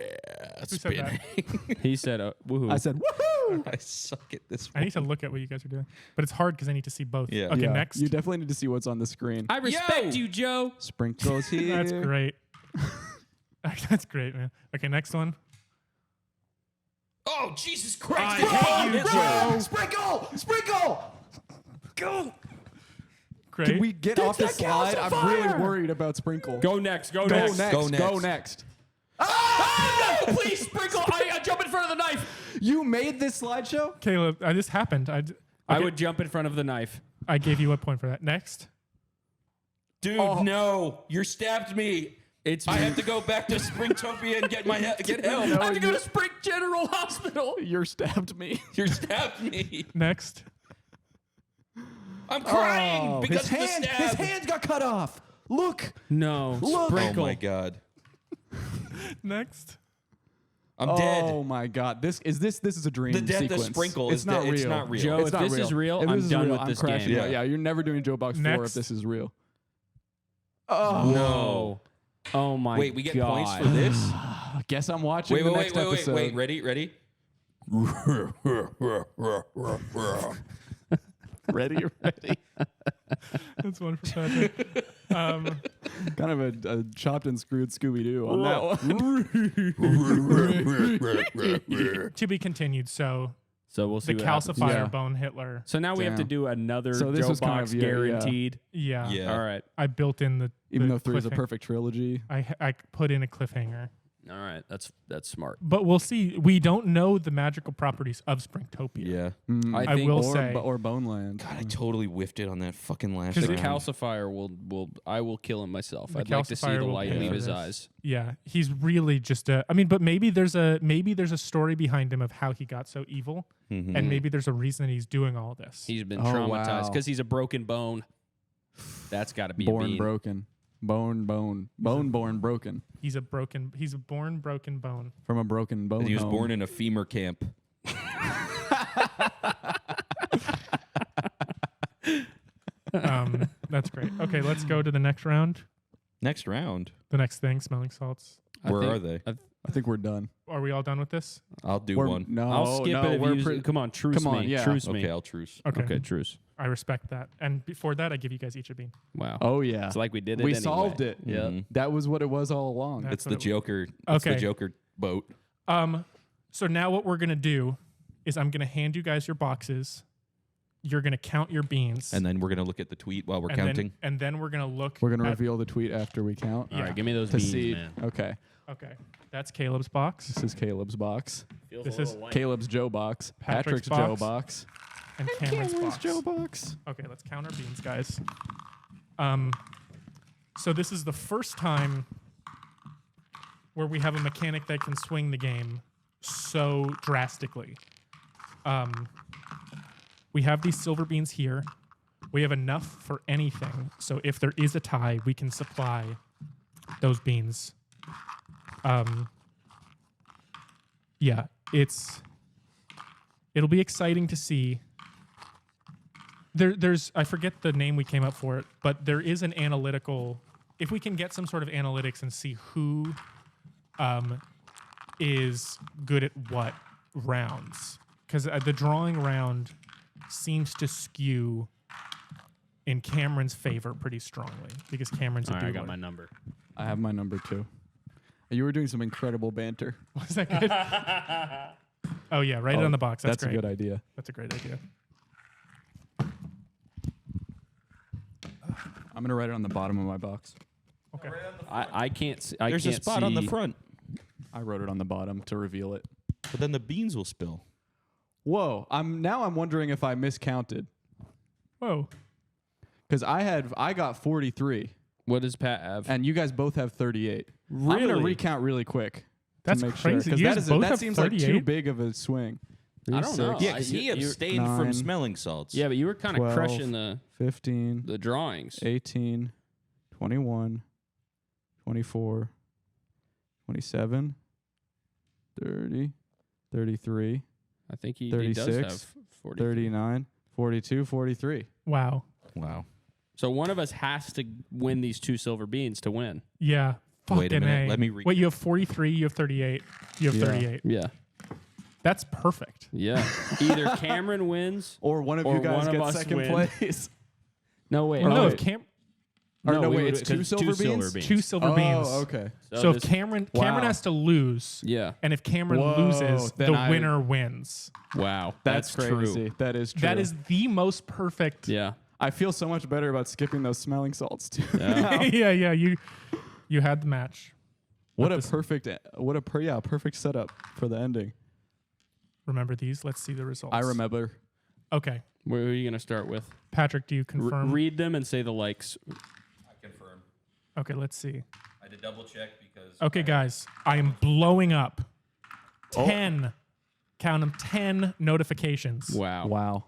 Who said that? Spinning. He said, "Woohoo!" I said woohoo. I suck at this. I need to look at what you guys are doing, but it's hard because I need to see both. Yeah. Okay, Yeah, next. You definitely need to see what's on the screen. I respect you, Joe. Sprinkles here. That's great. That's great, man. Okay, next one. Oh Jesus Christ! I hate you, Joe. Sprinkle. Go. Great. Can we get off the slide? I'm really worried about Sprinkle. Go next. Go Go next. next. Go Go next. next. Ah, no, please sprinkle. I jump in front of the knife. You made this slideshow? Caleb, this happened. I would jump in front of the knife. I gave you a point for that. Next. Dude, Oh. no! You stabbed me. It's I have to go back to Springtopia and get get help. I have to go to Spring General Hospital. You stabbed me. You stabbed me. Next. I'm crying because his of the stab. his hands got cut off. Look. No, Look. Oh sprinkle. my god. Next. I'm Oh dead. my God! This is a dream The death of sequence. Sprinkle it's is not that real. it's not real. Joe, It's if not this real. is real, If I'm this is done real, with I'm this crashing game. out. Yeah, you're never doing Joe Box 4 Next. if this is real. No. Oh my god. Wait, we get points for this? I guess I'm watching Wait, the wait, next wait, wait, episode. wait. Ready? Ready? Ready? That's one for Patrick. Kind of a chopped and screwed Scooby Doo on that one. To be continued. So So we'll see the what happens. calcifier Yeah. bone Hitler. So now we have to Damn. do another So this Joe was kind Box of- yeah, yeah. guaranteed. Yeah. Yeah. All right. I built in the Even the though 3 is a cliffhanger. perfect trilogy. I put in a cliffhanger. All right. That's smart. But we'll see. We don't know the magical properties of Springtopia. Yeah. I I think will or, say- or Boneland. God, I totally whiffed it on that fucking last the round. calcifier I will kill him myself. The I'd like to see calcifier the will light pay leave for his this. eyes. Yeah, he's really just a. I mean, but maybe there's a story behind him of how he got so evil, and maybe there's a reason that he's doing all this. He's been Oh, traumatized wow. because he's a broken bone. That's got to be a Born bean. broken. Born broken. He's a born broken bone. From a broken bone. And he was home. born in a femur camp. That's great. Okay, let's go to the next round. Next round. The next thing, smelling salts. Where are they? I think we're done. Are we all done with this? I'll do We're- one. No, I'll skip no, it. If we're you pre- come on, truce come on, me. yeah. Truce me. Okay, I'll truce. Okay. Okay, truce. I respect that. And before that, I give you guys each a bean. Wow. Oh yeah. It's like we did it. We anyway. solved it. Yeah. Mhm. That was what it was all along. That's It's what the it was. Joker. It's the Okay. Joker boat. So now what we're gonna do is I'm gonna hand you guys your boxes. You're gonna count your beans, And then we're going to look at the tweet while we're and counting. then we're gonna look. We're gonna at- reveal the tweet after we count. All Yeah. right, give me those To beans, see. man. Okay. Okay, that's Caleb's box, This is Caleb's box. Feels This a is little lame. Caleb's Joe box. Patrick's Joe box. box. and Cameron's box. Joe box. Okay, let's count our beans, guys. So this is the first time where we have a mechanic that can swing the game so drastically. We have these silver beans here. We have enough for anything. So if there is a tie, we can supply those beans. Yeah, it'll be exciting to see There's I forget the name we came up for it, but there is an analytical. If we can get some sort of analytics and see who is good at what rounds, because the drawing round seems to skew in Cameron's favor pretty strongly because Cameron's a All right, I doer. got my number. I have my number 2. You were doing some incredible banter. Was that good? Oh yeah, write it on the box. That's great. a good idea. That's a great idea. I'm gonna write it on the bottom of my box. Okay. I can't see. There's a spot on the front, I wrote it on the bottom to reveal it. but then the beans will spill. Whoa! I'm wondering if I miscounted Whoa. because I got 43 What does Pat have? and you guys both have 38. I'm gonna Really? recount really quick. That's to make crazy. Sure, You guys both that have seems like too 38? big of a swing. I don't know. Yeah, 'cause he you- abstained 9, from smelling salts. Yeah, but you were kind of 12, crushing the 15, drawings. 18, 21, 24, 27, 30, 33, I think he 36, does have 40. 39, 42, 43. Wow. Wow. So one of us has to win these 2 silver beans to win. Yeah. Wait a Fucking minute. A. Let me Wait, you have 43. You have 38. You have Yeah. 38. Yeah. That's perfect. Yeah. Either Cameron wins. Or one of Or you guys one of gets us second win. place. No, wait. Or no, wait. if Cam Or no, we wait, would- it's 2 'cause silver beans? 2 silver beans. Oh, okay. So if this- Cameron Wow. has to lose, Yeah. and if Cameron Whoa, loses, then the I- winner wins. Wow. That's crazy. True. That is true. That is the most perfect. Yeah. I feel so much better about skipping those smelling salts too. Yeah. yeah. You had the match. What a this- perfect perfect setup for the ending. Remember these? Let's see the results. I remember. Okay. Where are you going to start with? Patrick, do you confirm? Read them and say the likes. I confirm. Okay, let's see. I had to double check because. Okay, guys, I am blowing up. Oh. 10. Count them, 10 notifications. Wow. Wow.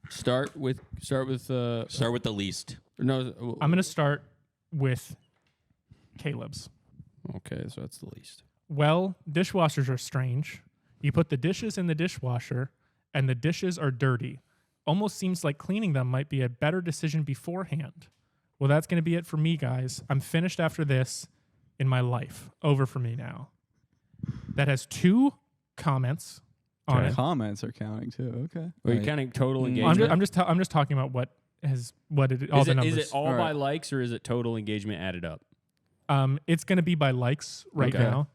Start with Start with the least. no. I'm going to start with Caleb's. Okay, so that's the least. Well, dishwashers are strange. You put the dishes in the dishwasher, and the dishes are dirty. Almost seems like cleaning them might be a better decision beforehand. Well, that's going to be it for me, guys. I'm finished after this in my life. Over for me now. That has 2 comments on it. Comments are counting too. Okay. Are you Right. counting total engagement? I'm just talking about what all is the numbers. it all All by right. likes or is it total engagement added up? It's going to be by likes right Okay. now.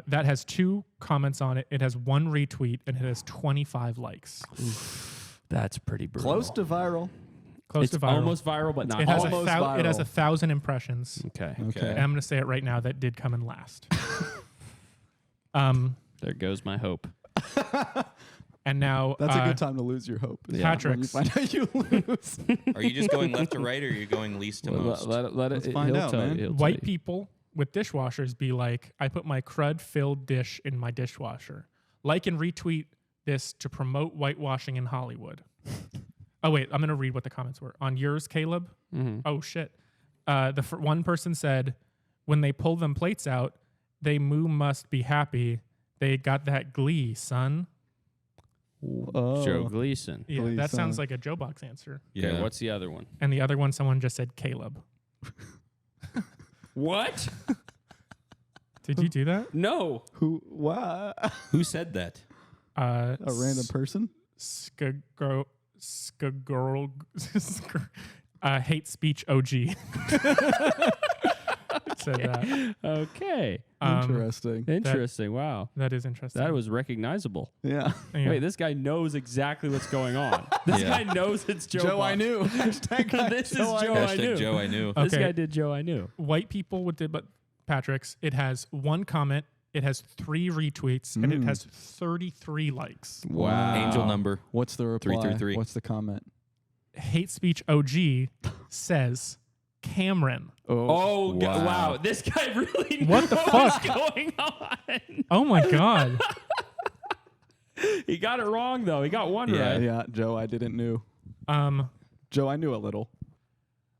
That has 2 comments on it. It has 1 retweet and it has 25 likes. That's pretty brutal. Close to viral. Close It's to viral. almost viral, but not It has almost it has viral. 1,000 impressions. Okay. Okay. And I'm going to say it right now. That did come in last. There goes my hope. And now That's a good time to lose your hope. Yeah. Patrick's. When you find out you lose. Are you just going left to right, or are you going least to most? Let Let's find he'll out, tell man. you, he'll tell White you. people with dishwashers be like, I put my crud-filled dish in my dishwasher. Like and retweet this to promote whitewashing in Hollywood. Oh, wait. I'm going to read what the comments were. On yours, Caleb? Mhm. Oh, shit. One person said, when they pull them plates out, they must be happy. They got that glee, son. Joe Gleason. Yeah, Glee, that sounds son. like a Joe Box answer. Yeah. Okay, what's the other one? And the other one, someone just said Caleb. What? Did you do that? No. Who? What? Who said that? A random person? Skagirl, hate speech OG. Said that. Okay. Interesting. Interesting. Wow. That is interesting. That was recognizable. Yeah. Yeah. Wait, this guy knows exactly what's going on. This Yeah. guy knows it's Joe. Joe, I Box. knew. Hashtag This is Joe, I Joe knew. I Hashtag knew. Joe I knew. This Okay. guy did Joe I knew. White people with but Patrick's. It has 1 comment. It has 3 retweets and it has 33 likes. Wow. Angel number. What's the reply? 333. What's the comment? Hate speech OG says Cameron. Oh, Wow. wow. This guy really knew What the was fuck? going on. Oh my god. He got it wrong, though. He got one Yeah. right. Yeah, Joe, I didn't knew. Um. Joe, I knew a little.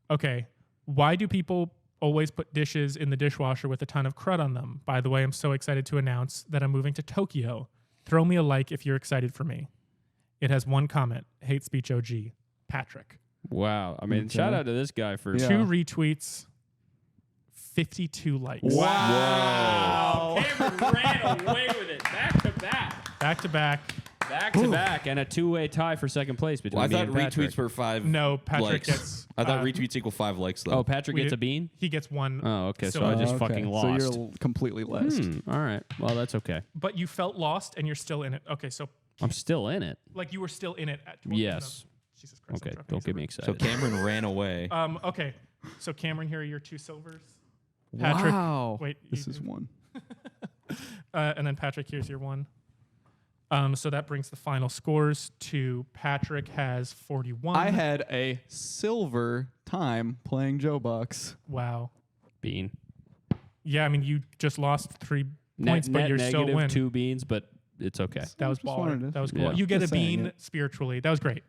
Okay. Why do people always put dishes in the dishwasher with a ton of crud on them? By the way, I'm so excited to announce that I'm moving to Tokyo. Throw me a like if you're excited for me. It has one comment. Hate speech OG. Patrick. Wow. I mean, Okay. shout out to this guy for Yeah. 2 retweets. 52 likes. Wow. Cameron ran away with it. Back to back. Back to back. Back to back. And a 2-way tie for second place between Well, I me thought and Patrick. retweets were 5 No, Patrick likes. gets. I thought retweets equal 5 likes, though. Oh, Patrick we gets did- a bean? He gets 1. Oh, okay. So So- I just Okay. fucking lost. So you're completely less. All right. Well, that's okay. But you felt lost and you're still in it. Okay, so I'm still in it. like you were still in it at Yes. No. Jesus Christ. I'm Okay. dropping Don't these get me over. So excited. Cameron ran away. Okay. So Cameron, here are your 2 silvers. Patrick, Wow. wait, This you is do- one. and then Patrick, here's your 1. So that brings the final scores to Patrick has 41. I had a silver time playing Joe Box. Wow. Bean. Yeah, I mean you just lost 3 points, but you're still negative win. 2 beans, but it's okay. That was Just wanted baller. to- That was cool. Yeah. You get Just a saying bean it. spiritually. That was great.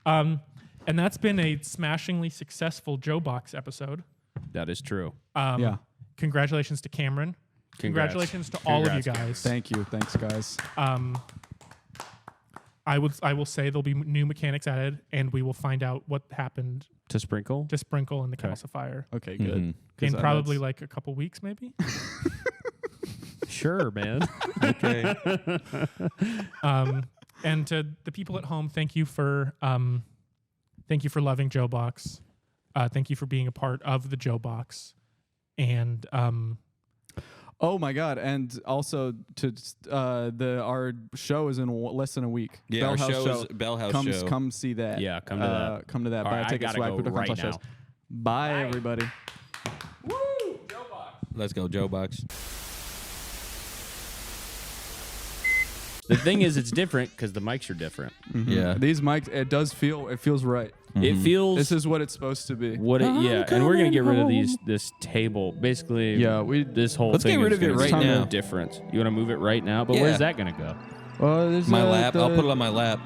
And that's been a smashingly successful Joe Box episode. That is true. Yeah. Congratulations to Cameron. Congrats. Congratulations to all of you Congrats, guys. Thank you. Thanks, guys. I will say there'll be new mechanics added, and we will find out what happened To sprinkle? to Sprinkle in the calcifier Okay, good. Mhm. 'Cause in probably that's- like a couple weeks, maybe. Sure, man. Okay. And to the people at home, thank you for loving Joe Box. Thank you for being a part of the Joe Box. And Oh my God! And also to our show is in less than a week. Yeah, Bell our House show is Bell House come show. come see that. Yeah, come to that. Come to that. All Buy right, I tickets. gotta go swag.com/shows. right now. Bye, everybody. Let's go, Joe Box. The thing is, it's different because the mics are different. Yeah. These mics, it feels right. It feels This is what it's supposed to be. what it, yeah, and we're gonna get rid of this table. Basically, Yeah, this whole Let's thing get rid is of it gonna be right now. different. You want to move it right now, but Yeah. where's that gonna go? There's My lap. I'll put it on my lap.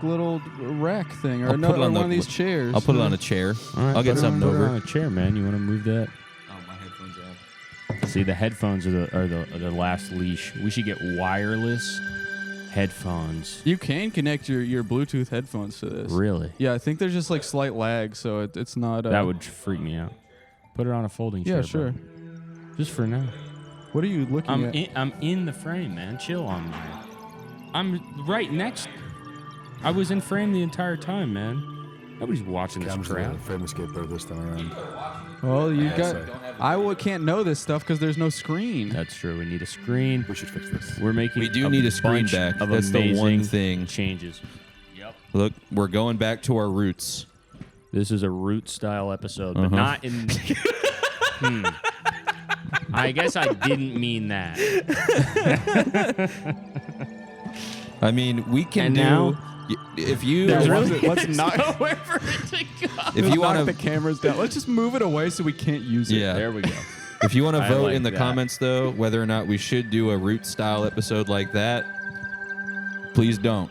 little rack thing, or I'll put it on one of these chairs. I'll put it on a chair. All right, I'll get put it something on, put it on over. a chair, man. You want to move that? Oh, my headphones are off. See, the headphones are the last leash. We should get wireless headphones. You can connect your Bluetooth headphones to this. Really? Yeah, I think there's just like slight lag, so it's not. That would freak me out. Put it on a folding chair. Yeah, bro. sure. Just for now. What are you looking at? I'm in the frame, man. Chill on me. I'm right next. I was in frame the entire time, man. Nobody's watching this crap. Frame escape there this time around. Well, you got. sorry. Can't know this stuff because there's no screen. That's true. We need a screen. We should fix this. We're making. We do need a screen bunch back. Of That's the one amazing thing. Changes. Yep. Look, we're going back to our roots. This is a root style episode, but not in. I guess I didn't mean that. I mean, we can And do. now- If you Let's not. Nowhere for it to go. if you knock want the to cameras down. Let's just move it away so we can't use it. yeah There we go. if you want to I vote like in the that. comments though whether or not we should do a root style episode like that, please don't.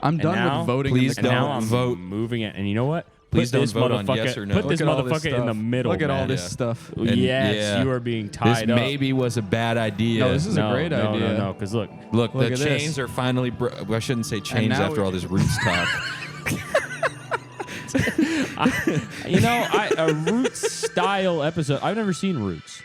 I'm done now- with voting. Please in the And now comments. I'm vote. moving it. And you know what? Please Put don't this vote on motherfucker- yes or no. Put this Look at all this motherfucker in the stuff. middle. Look at all man. this Yeah. stuff. And Yes, yeah. you are being tied This up. maybe was a bad idea. No, this is a great idea. No, because look, Look, Look the at chains this. are finally. Well, I shouldn't say chains now after all this roots talk. a Roots style episode. I've never seen Roots.